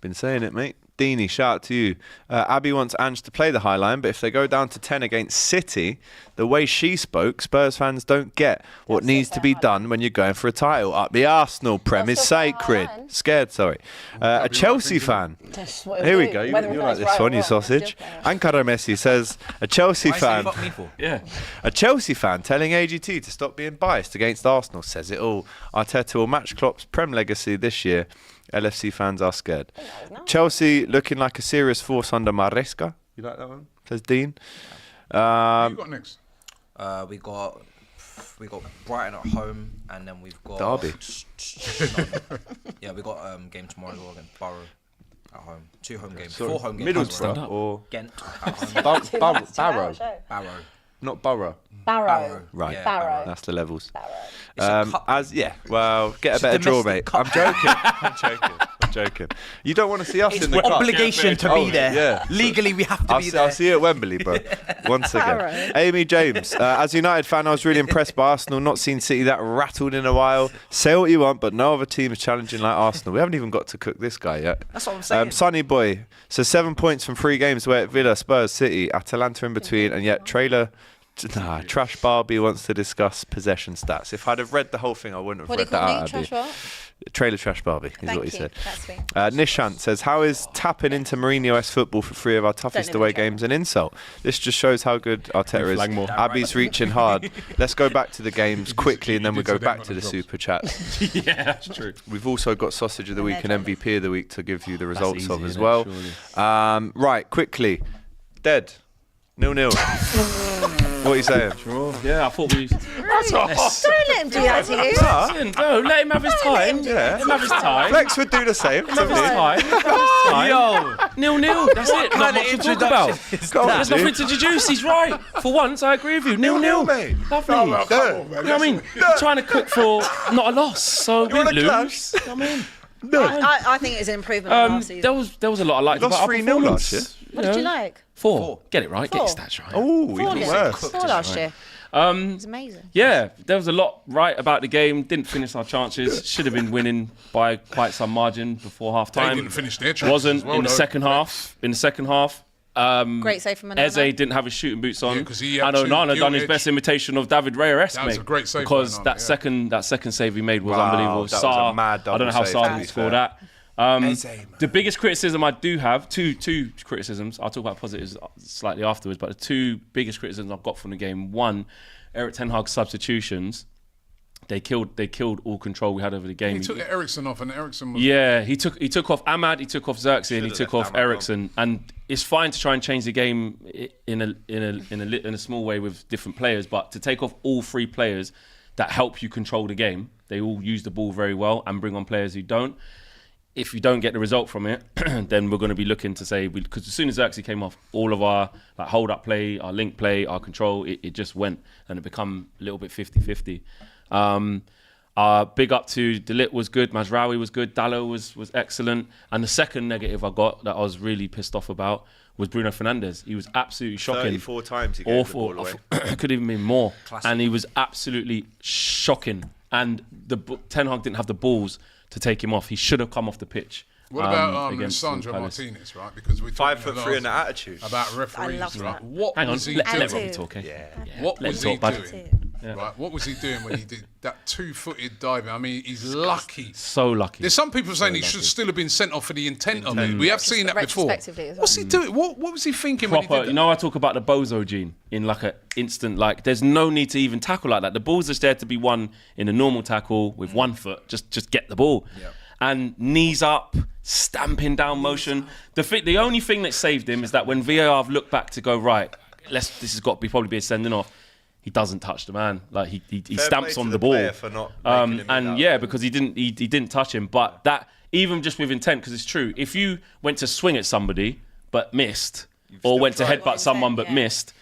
Been saying it, mate. Deanie, shout out to you. Abby wants Ange to play the high line, but if they go down to 10 against City, the way she spoke, Spurs fans don't get what needs to be done when you're going for a title. Up the Arsenal prem is sacred. Scared, sorry. A Chelsea fan. Here we go. You like this one, you sausage. Ankara Messi says, a Chelsea fan. Yeah. A Chelsea fan telling AGT to stop being biased against Arsenal says it all. Arteta will match Klopp's Prem legacy this year. LFC fans are scared. Chelsea looking like a serious force under Maresca. You like that one? Says Dean. Who you got next? We got Brighton at home, and then we've got Derby. Yeah, we got game tomorrow as well against Borough at home. 2 home games, 4 home games. Middlesbrough or Ghent at home. Barrow. Barrow. Not Borough. Barrow. Right. Yeah, Barrow. That's the levels. It's a cup. Well, get a better draw, mate. I'm joking. You don't want to see us It's in the cup. obligation to be there. Yeah. Legally, we have to be there. I'll see you at Wembley, bro. Once again. Barrow. Amy James, as a United fan, I was really impressed by Arsenal. Not seen City that rattled in a while. Say what you want, but no other team is challenging like Arsenal. We haven't even got to cook this guy yet. That's what I'm saying. Sonny Boy, so 7 points from 3 games away at Villa, Spurs, City, Atalanta in between, and yet Trash Barbie wants to discuss possession stats. If I'd have read the whole thing, I wouldn't have What do read you call that me? out. Trash what? Trailer Trash Barbie is Thank what he you. said. That's sweet. Nishant says, how is tapping into Mourinho-esque football for 3 of our toughest Don't away even try. games an insult? This just shows how good Arteta is. Flagmore. Abby's reaching hard. Let's go back to the games quickly and then you we did go to them back on to the the jobs. Super Chats. Yeah, that's true. We've also got Sausage of the Week and they're MVP of the Week to give you the results easy, of as isn't it? well. Surely. Right, quickly. Dead. 0-0. What are you saying? Yeah, I thought we... Don't let him do that to you. Listen, no, let him have his time. Yeah. Let him have his time. Flex would do the same. Have his time. Yo, 0-0. That's it. Not much to talk about. There's nothing to deduce. He's right. For once, I agree with you. 0-0. mate. Lovely. You know what I mean? Trying to cook for not a loss, so we wanna didn't clash? lose. You know what I mean? I think it's an improvement on last season. There was a lot I liked Lost about our 3-0 performance. last What did you like? 4. Get it right. Get your 4. stats right. Oh, 4 even this worse. 4 last year. It's amazing. Yeah, there was a lot right about the game. Didn't finish our chances. Should have been winning by quite some margin before half They time. didn't finish their chances Wasn't as well, in the though. second half. Great save from Manana. Eze didn't have his shooting boots on. Yeah, 'cause he I know actually Nana done his guilted. best imitation of David Raya-esque, That was mate. a great save because by that Nana, yeah. second save he made was Wow, unbelievable. that was a Sarr, mad I don't know how double save, Sarr to be didn't score fair. that. The biggest criticism I do have, two criticisms. I'll talk about positives slightly afterwards, but the 2 biggest criticisms I've got from the game: 1, Eric Ten Hag's substitutions. They killed all control we had over the game. He took Eriksen off, and Eriksen was... Yeah, he took off Ahmad, he took off Xerxes, and he took off Eriksen. And it's fine to try and change the game in a small way with different players, but to take off all 3 players that help you control the game, they all use the ball very well, and bring on players who don't. If you don't get the result from it, then we're going to be looking to say, because as soon as Xerxes came off, all of our hold-up play, our link play, our control, it just went, and it become a little bit 50-50. Big up to De Ligt was good, Mazraoui was good, Dalot was excellent. And the second negative I got that I was really pissed off about was Bruno Fernandes. He was absolutely shocking. 34 times he gave the ball away. Could even be more. Classic. And he was absolutely shocking. And Ten Hag didn't have the balls to take him off. He should have come off the pitch. What about Sandro Martinez, right? Because we're 5'3" and an attitude about referees, right? What Hang on, was he let doing? Robbie talk, Yeah. What was he doing? Yeah. Right? What was he doing when he did that 2-footed diving? I mean, he's lucky. So lucky. There's some people saying he should still have been sent off for the intent of it. We have seen that before. Retrospectively as well. What's he doing? What was he thinking when he did that? You know, I talk about the bozo gene in like an instant, like there's no need to even tackle like that. The ball's just there to be won in a normal tackle with 1 foot. Just get the ball. Yeah. And knees up, stamping down motion. The only thing that saved him is that when VAR have looked back to go, right, this has got to probably be a sending off, he doesn't touch the man. Like he stamps on the ball. For not because he didn't touch him. But that, even just with intent, because it's true, if you went to swing at somebody but missed, or went to headbutt someone but missed,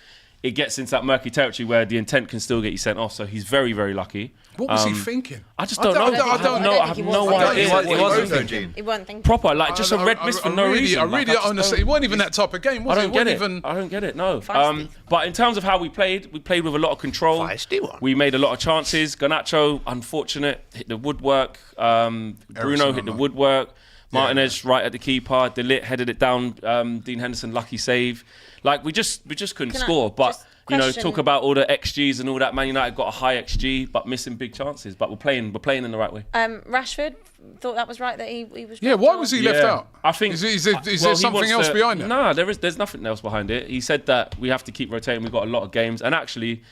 it gets into that murky territory where the intent can still get you sent off. So he's very, very lucky. What was he thinking? I just don't know. I have no idea. He wasn't thinking. Proper, like just a red mist for no reason. I really don't understand. It wasn't even that type of game, was it? I don't get it, no. But in terms of how we played with a lot of control. We made a lot of chances. Garnacho, unfortunate, hit the woodwork. Bruno hit the woodwork. Martinez right at the keeper. De Ligt headed it down. Dean Henderson, lucky save. Like we just couldn't score. But you know, talk about all the XGs and all that. Man United got a high XG, but missing big chances. But we're playing in the right way. Rashford thought that was right that he was. Yeah, why was he left out? I think is there something else behind it? No, there's nothing else behind it. He said that we have to keep rotating. We've got a lot of games, and actually,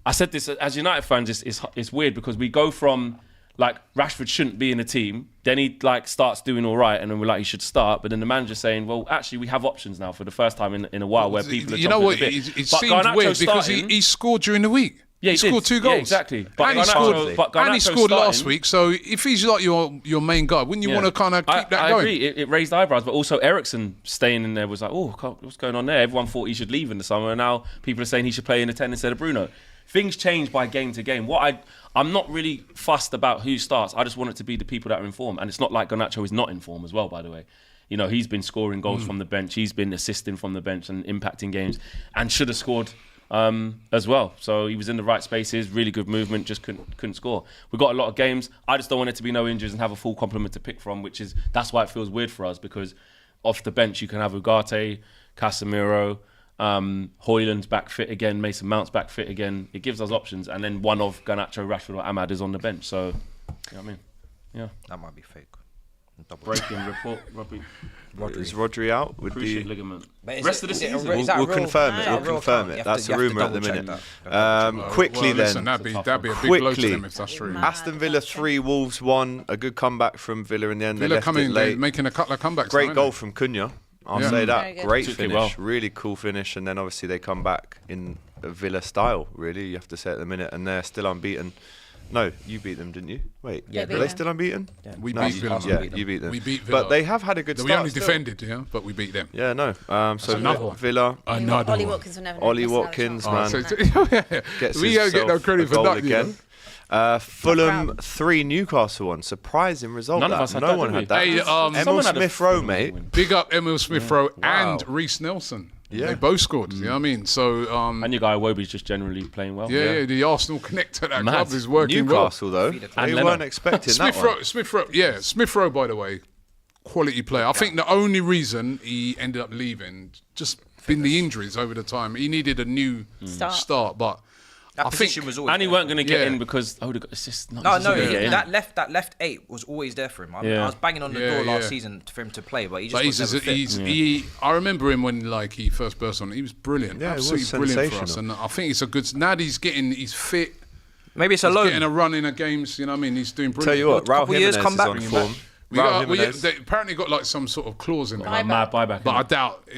I said this as United fans. It's weird because we go from like Rashford shouldn't be in the team, then he like starts doing all right, and then we're like he should start. But then the manager's saying, well, actually we have options now for the first time in a while where people are. You know what? It seems weird because he scored during the week. Yeah, he scored 2 goals. Yeah, exactly. And he scored last week. So if he's like your main guy, wouldn't you want to kind of keep that going? I agree. It raised eyebrows, but also Eriksen staying in there was like, oh, what's going on there? Everyone thought he should leave in the summer, and now people are saying he should play in the 10 instead of Bruno. Things change by game to game. I'm not really fussed about who starts. I just want it to be the people that are in form. And it's not like Garnacho is not in form as well, by the way. You know, he's been scoring goals from the bench. He's been assisting from the bench and impacting games and should have scored as well. So he was in the right spaces, really good movement, just couldn't score. We've got a lot of games. I just don't want it to be no injuries and have a full complement to pick from, that's why it feels weird for us, because off the bench you can have Ugarte, Casemiro, Haaland's back fit again, Mason Mount's back fit again. It gives us options, and then one of Garnacho, Rashford or Ahmad is on the bench. So, you know what I mean? Yeah. That might be fake. Breaking report, Robbie. Is Rodri out with cruciate the ligament? Rest of the season. We'll confirm it. We'll confirm it. That's a rumour at the minute. Quickly then. That'd be a big blow to them if that's true. Aston Villa 3, Wolves 1. A good comeback from Villa in the end. Villa coming late, making a couple of comebacks. Great goal from Cunha. I'll say that. Great finish. Well. Really cool finish. And then obviously they come back in a Villa style, really, you have to say at the minute. And they're still unbeaten. No, you beat them, didn't you? Wait, are they still unbeaten? Yeah. We beat Villa. Yeah, you beat them. We beat Villa. But they have had a good start. We only defended, but we beat them. Yeah, no. So Villa. Ollie Watkins will never. Ollie Watkins, man. We don't get no credit for that again. Fulham 3, Newcastle 1. Surprising result. None of us had no one had that. Hey, Emil Smith-Rowe, mate. Big up Emil Smith-Rowe and Reece Nelson. Yeah. They both scored. You know what I mean? So and your guy Wobie's just generally playing well. Yeah, the Arsenal connect at that club is working well. Newcastle though, they weren't expecting that one. Smith-Rowe, by the way, quality player. I think the only reason he ended up leaving just been the injuries over the time. He needed a new start, but I think was always and he weren't going to get in because it's just not. That left 8 was always there for him. I was banging on the door last season for him to play, but he just wasn't fit. I remember him when he first burst on. He was brilliant, absolutely brilliant for us. And I think it's a good. Now that he's fit. Maybe it's a loan. He's getting a run in the games, you know what I mean? He's doing brilliant. Tell you what, Raul Jimenez come is back, on bring him form. They apparently got like some sort of clause in there. Mad buyback. But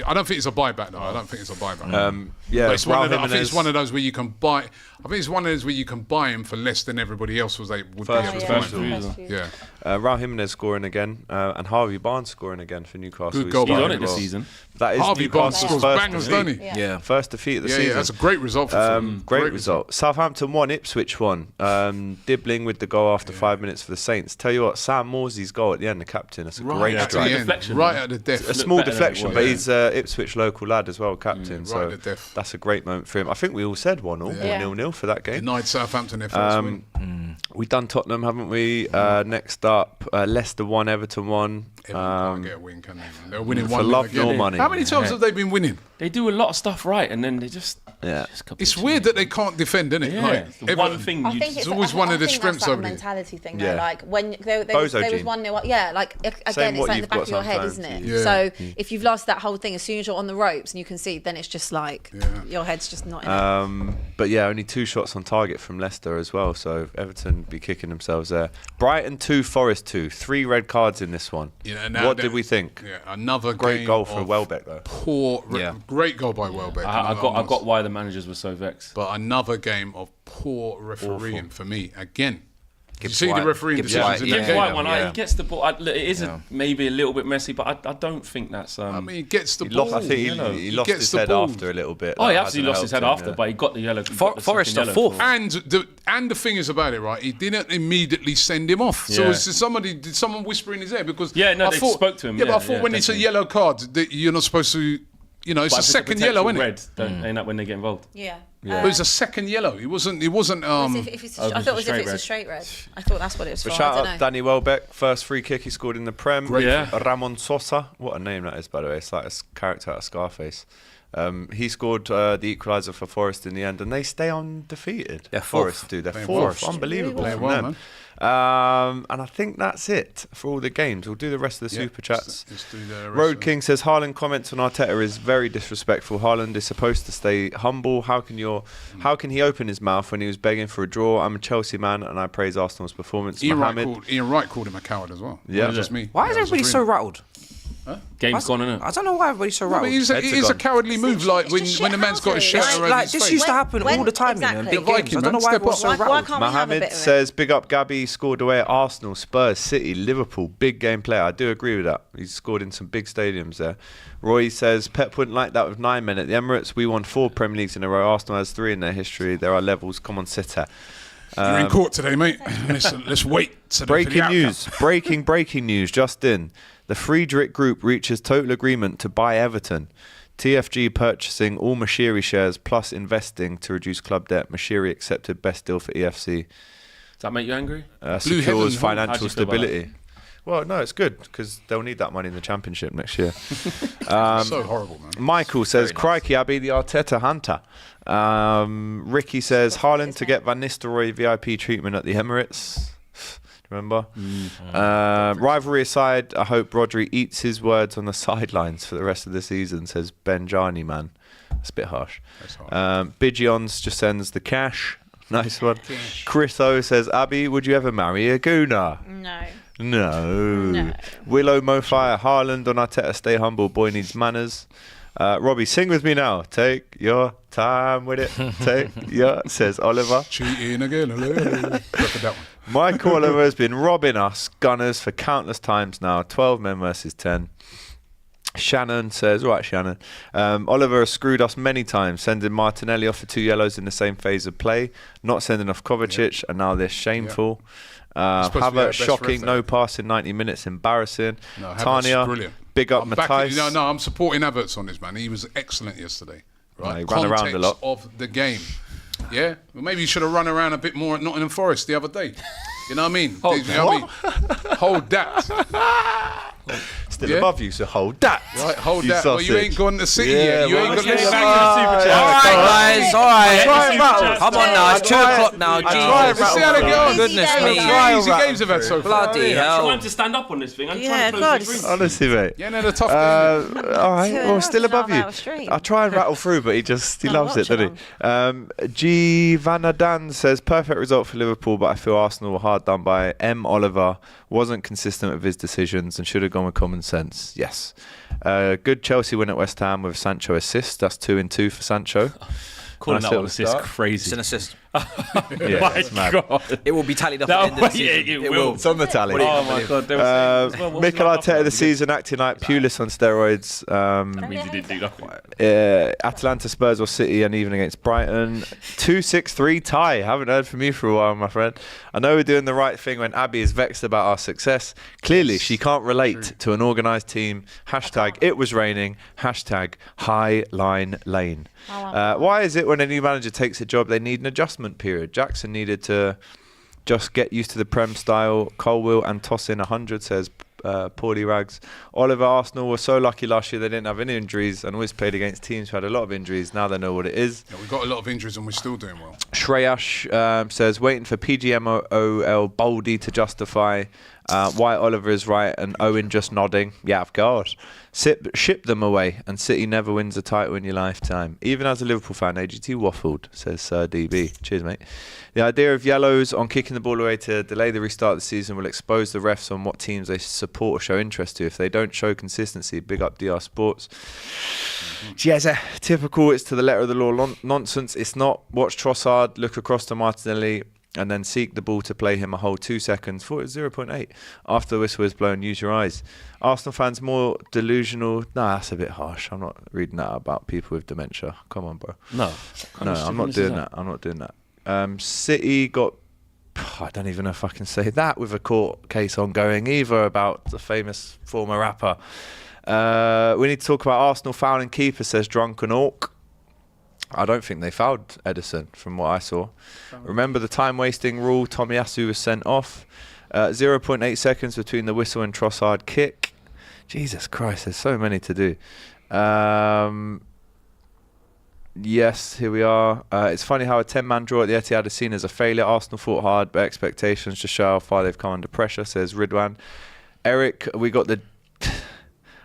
I don't think it's a buyback though. I don't think it's a buyback. Yeah, But I think it's one of those where you can buy. I think it's one of those where you can buy him for less than everybody else would be able to buy him. Yeah. Raul Jimenez scoring again, and Harvey Barnes scoring again for Newcastle. Good goal. He's on it this season. That is Harvey Barnes Newcastle's scores first bangers, defeat. don't he? Yeah. First defeat of the season. Yeah, that's a great result for him. Great result. Southampton won, Ipswich won. Dibbling with the goal after 5 minutes for the Saints. Tell you what, Sam Morsey's goal at the end, the captain, that's a great strike. Deflection, right at the death. A small deflection, but he's Ipswich local lad as well, captain. So at the death. that's a great moment for him. I think we all said 1-0 or 0-0 for that game. Denied Southampton their first win. We've done Tottenham, haven't we? Next up, Leicester 1, Everton 1. Can't get a win, can they? They're winning For 1-0 love again. nor money. How many times have they been winning? They do a lot of stuff right, and then they just. It's weird that they can't defend, isn't it? Yeah, the one thing. I think it's always one of the strengths of of a it. mentality thing. Yeah. Though. Like when there was 1-0. Yeah, like again, it's what like in you've the back got of your head, isn't sometimes. it? Yeah. So if you've lost that whole thing, as soon as you're on the ropes and you concede, then it's just like your head's just not in it. But yeah, only 2 shots on target from Leicester as well. So Everton be kicking themselves there. Brighton 2, Forest 2. 3 red cards in this one. What did we think? Yeah, another Great goal for Welbeck though. Great goal by Welbeck. I got why the managers were so vexed. But another game of poor refereeing for me again. Did you see White. the refereeing Gibbs decisions White. in Gibbs that game? White one, he gets the ball. It is maybe a little bit messy, but I don't think that's. I mean, he gets the He ball. lost, I think he lost gets his the head ball. after a little bit. Oh, he That absolutely hasn't lost his head helped him, after, but he got the yellow. Forest are fourth. And the thing is about it, right? He didn't immediately send him off. So Yeah. did someone whisper in his ear? Because Yeah, no, I they thought, spoke to him. Yeah, but I Yeah, thought when it's a definitely. yellow card, that you're not supposed to. You know, it's a second yellow, isn't it? Red, ain't that when they get involved? Yeah. It was a second yellow. It wasn't. I thought it was a red. straight red. I thought that's what it was for. But I shout don't out know. Danny Welbeck, first free kick he scored in the Prem. Great. Yeah. Ramon Sosa, what a name that is, by the way. It's like a character out of Scarface. He scored the equaliser for Forest in the end, and they stay undefeated. They're fourth. Forest do. They're Playing fourth. Forest. Unbelievable Playing from well, them. man. And I think that's it for all the games. We'll do the rest of the super chats. Let's do the rest Road of- King says Haaland comments on Arteta is very disrespectful. Haaland is supposed to stay humble. How can he open his mouth when he was begging for a draw? I'm a Chelsea man and I praise Arsenal's performance. Ian Mohamed, Wright called him a coward as well. Yeah. Not just me. Why is That was everybody so agreeing. rattled? Game's gone, innit? I don't know why everybody's so No, but rattled. it is a cowardly move, like when the man's got a shirt around Like his this face. used to happen When- all the time, you know, in exactly. big The games. Viking, I don't know man, why step everyone's so up. Why rattled. can't we have a Mohamed bit of it? says, big up Gabby, scored away at Arsenal, Spurs, City, Liverpool, big game player. I do agree with that. He's scored in some big stadiums there. Roy says, Pep wouldn't like that with 9 men at the Emirates. We won 4 Premier Leagues in a row. Arsenal has 3 in their history. There are levels. Come on, City. You're in court today, mate. Let's wait. Breaking news. Breaking news. Just in. The Friedrich Group reaches total agreement to buy Everton. TFG purchasing all Mashiri shares plus investing to reduce club debt. Mashiri accepted best deal for EFC. Does that make you angry? Secures heaven, how do financial you feel about stability. Well, no, it's good because they'll need that money in the Championship next year. So horrible, man. Michael says, crikey, Abbi, the Arteta hunter. Ricky says, Haaland to get Van Nistelrooy VIP treatment at the Emirates. Remember? Rivalry aside, I hope Rodri eats his words on the sidelines for the rest of the season, says Benjani, man. That's a bit harsh. That's harsh. Bigions just sends the cash. Nice one. Chris O says, Abbi, would you ever marry a Gooner? No. Willow Mofire, Haaland on Arteta, stay humble, boy needs manners. Robbie, sing with me now. Take your time with it. Says Oliver. Cheating again. Look at that one. Mike Oliver has been robbing us Gunners for countless times now. 12 men versus 10. Shannon says, right, Shannon. Oliver has screwed us many times, sending Martinelli off for 2 yellows in the same phase of play, not sending off Kovacic, and now this shameful. supposed to be our Havertz, best shocking, ref, no though. pass in 90 minutes, embarrassing. No, Havertz is Tanya, brilliant. big up I'm Matthijs. No, I'm supporting Havertz on this, man. He was excellent yesterday. Right, he ran around a lot. of the game. Yeah, well, maybe you should have run around a bit more at Nottingham Forest the other day. You know what I mean? Hold that. Still above you, so hold that. Right, hold you that. Well, you ain't gone to City yet. You ain't got Okay, to back to the Super Chat. All right, guys. All right. Come on now. It's 2 o'clock now. Let's see how they get on. Goodness me. Easy games have had so far. Bloody I'm hell. trying to stand up on this thing. I'm Yeah, trying to God. close the Honestly, mate. Yeah, no, the tough game. All right, 2 well, hours, still above 2.5 you. hours straight. I try and rattle through, but he Can't loves it, watch doesn't he? G. Vanadan says, perfect result for Liverpool, but I feel Arsenal were hard done by. M. Oliver wasn't consistent with his decisions and should have gone with common sense. Yes. Good Chelsea win at West Ham with Sancho assist. That's 2 and 2 for Sancho. Calling Nice that one little assist start. It's crazy. an assist. Yeah, My it's mad. God. It will be tallied up No, at the end of the yeah, season. it will. It's on the tally. Oh my God. There was Mikel Arteta this season acting like Pulis on steroids. means he didn't do nothing. Atalanta, Spurs or City and even against Brighton. 2-6-3 tie. Haven't heard from you for a while, my friend. I know we're doing the right thing when Abbi is vexed about our success. Clearly, she can't relate to an organised team. Hashtag it was raining. Hashtag high line lane. Why is it when a new manager takes a job, they need an adjustment period? Jackson needed to just get used to the Prem style. Colwill and toss in 100, says Paulie Rags. Oliver, Arsenal were so lucky last year they didn't have any injuries and always played against teams who had a lot of injuries. Now they know what it is. Yeah, we've got a lot of injuries and we're still doing well. Shreyash says, waiting for PGMOL Baldy to justify why Oliver is right and Owen just nodding. Yeah, of course. Ship them away and City never wins a title in your lifetime. Even as a Liverpool fan, AGT waffled, says Sir DB. Cheers, mate. The idea of yellows on kicking the ball away to delay the restart of the season will expose the refs on what teams they support or show interest to. If they don't show consistency, big up DR Sports. Yes, typical. It's to the letter of the law nonsense. It's not. Watch Trossard look across to Martinelli and then seek the ball to play him a whole 2 seconds. Thought it was 0.8. After the whistle is blown, use your eyes. Arsenal fans more delusional. Nah, that's a bit harsh. I'm not reading that about people with dementia. Come on, bro. No. No, I'm not doing that. I'm not doing that. City got... I don't even know if I can say that with a court case ongoing either about the famous former rapper. We need to talk about Arsenal fouling keeper, says Drunken Orc. I don't think they fouled Edison from what I saw. Remember the time wasting rule? Tomiyasu was sent off. 0.8 seconds between the whistle and Trossard kick. Jesus Christ, there's so many to do. Yes, here we are. It's funny how a 10-man draw at the Etihad is seen as a failure. Arsenal fought hard, but expectations just show how far they've come under pressure, says Ridwan. Eric, we got the...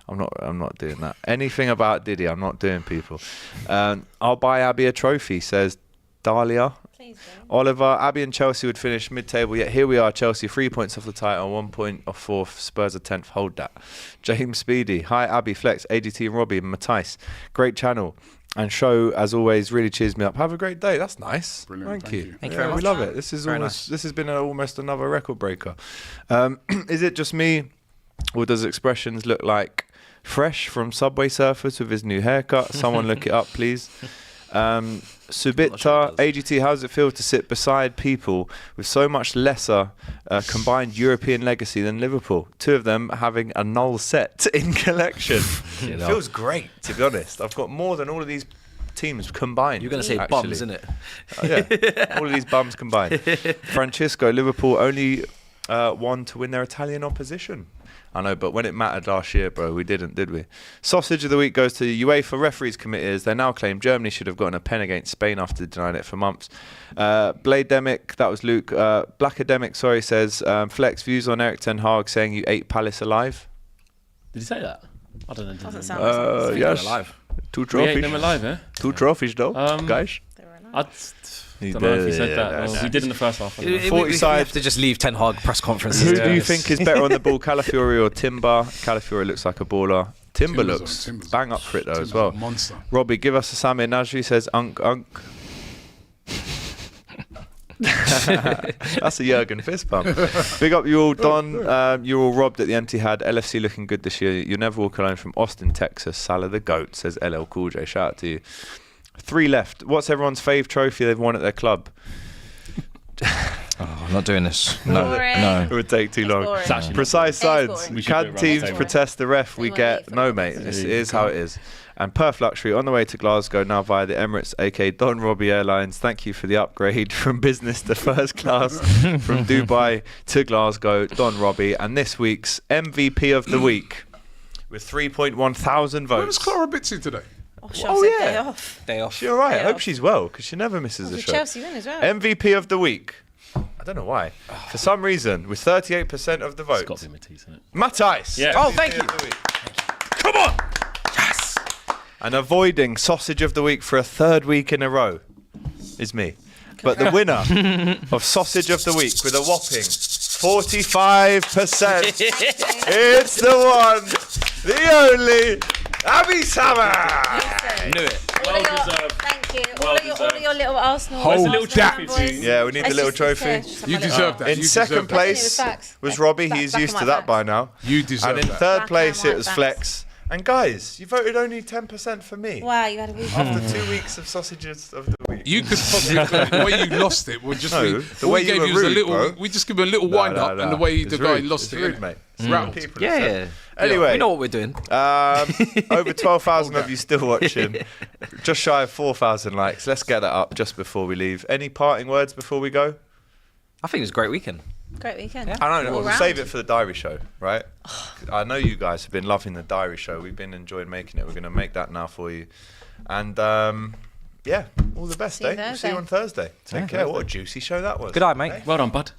I'm not doing that. Anything about Diddy, I'm not doing, people. I'll buy Abbi a trophy, says Dahlia. Please do. Oliver, Abbi and Chelsea would finish mid-table, yet here we are, Chelsea 3 points off the title, 1 point off 4th, Spurs are 10th, hold that. James Speedy, hi Abbi, Flex, AGT and Robbie and Matthijs. Great channel and show, as always, really cheers me up. Have a great day, that's nice. Brilliant, Thank you. Thank you very much. We love it. This is Very almost, nice. this has been almost another record breaker. Is it just me, or does Expressions look like Fresh from Subway Surfers with his new haircut? Someone look it up, please. Subita, AGT, how does it feel to sit beside people with so much lesser combined European legacy than Liverpool? 2 of them having a null set in collection. It feels great, to be honest. I've got more than all of these teams combined. You're going to say actually. bums, isn't it? Yeah, all of these bums combined. Francisco, Liverpool only won to win their Italian opposition. I know, but when it mattered last year, bro, we didn't, did we? Sausage of the week goes to the UEFA referees committees. They now claim Germany should have gotten a pen against Spain after denying it for months. Blademic, that was Luke. Blackademic, sorry, says, Flex, views on Eric Ten Hag saying you ate Palace alive? Did he say that? I don't know. Doesn't sound like Yes. alive. 2 We trophies. ate them alive, eh? 2 trophies, though, guys. they were nice. I don't know if he said that. Well, we did in the first half. I don't know. 40 We side. have to just leave Ten Hag press conferences. Who Yeah. do you think is better on the ball, Calafiori or Timber? Calafiori looks like a baller. Timber looks Timber's bang up for it though Timber's as well. a monster. Robbie, give us a Samir Nasri, says Unk. That's a Jurgen fist bump. Big up you all, Don. You're all robbed at the Etihad. LFC looking good this year. You'll never walk alone from Austin, Texas. Salah the GOAT, says LL Cool J. Shout out to you. 3 left. What's everyone's fave trophy they've won at their club? Oh, I'm not doing this. Boring. It would take too long. boring. It's actually Precise boring. science. We should do it Can around teams the table. protest the ref? We They get won't no, leave mate. for This Yeah, is how it is. And Perth Luxury on the way to Glasgow now via the Emirates, aka Don Robbie Airlines. Thank you for the upgrade from business to first class from Dubai to Glasgow. Don Robbie, and this week's MVP of the week. with 3.1 thousand Where was votes. Clara Bitsy today? Oh, she said yeah. day off. Day off. She all right? I Day hope off. she's well because she never misses a The show. Chelsea win as well. MVP of the week. I don't know why. For some reason, with 38% of the It's got votes, to be Matisse, isn't it? Matthijs. Yeah. Oh, thank you. Come on. Yes. And avoiding sausage of the week for a third week in a row is me. But the winner of sausage of the week with a whopping 45%. It's the one, the only, Abbi Sama. Knew it. Well deserved. Thank you. Well All of deserved. your little Arsenal. Hold Where's the little that. trophy, please? Yeah, we need the little trophy. You deserve that. In You second deserve that. place I think it was facts. was Back- Robbie. back- He's back used on to my that by now. You deserve And in that. third Back place, on my it was facts. Flex. And guys, you voted only 10% for me. Wow, you had a week. After 2 weeks of sausages of the week. You could possibly the way you lost it would just No, be the all way we you gave were was a rude, little. bro. We just give him a little wind up, and the way the guy lost it's it. rude, mate. It's Rattled. rude people. Yeah, said. yeah. Anyway, We know what we're doing. over 12,000 of you still watching. Just shy of 4,000 likes. Let's get that up just before we leave. Any parting words before we go? I think it was a great weekend. Great weekend. Yeah. I don't know. All We'll round. save it for the diary show, right? I know you guys have been loving the diary show. We've been enjoying making it. We're going to make that now for you. And yeah, all the best, See you eh? We'll see you Thursday. on Thursday. Take care. What a juicy show that was. Good eye, mate. Well done, bud.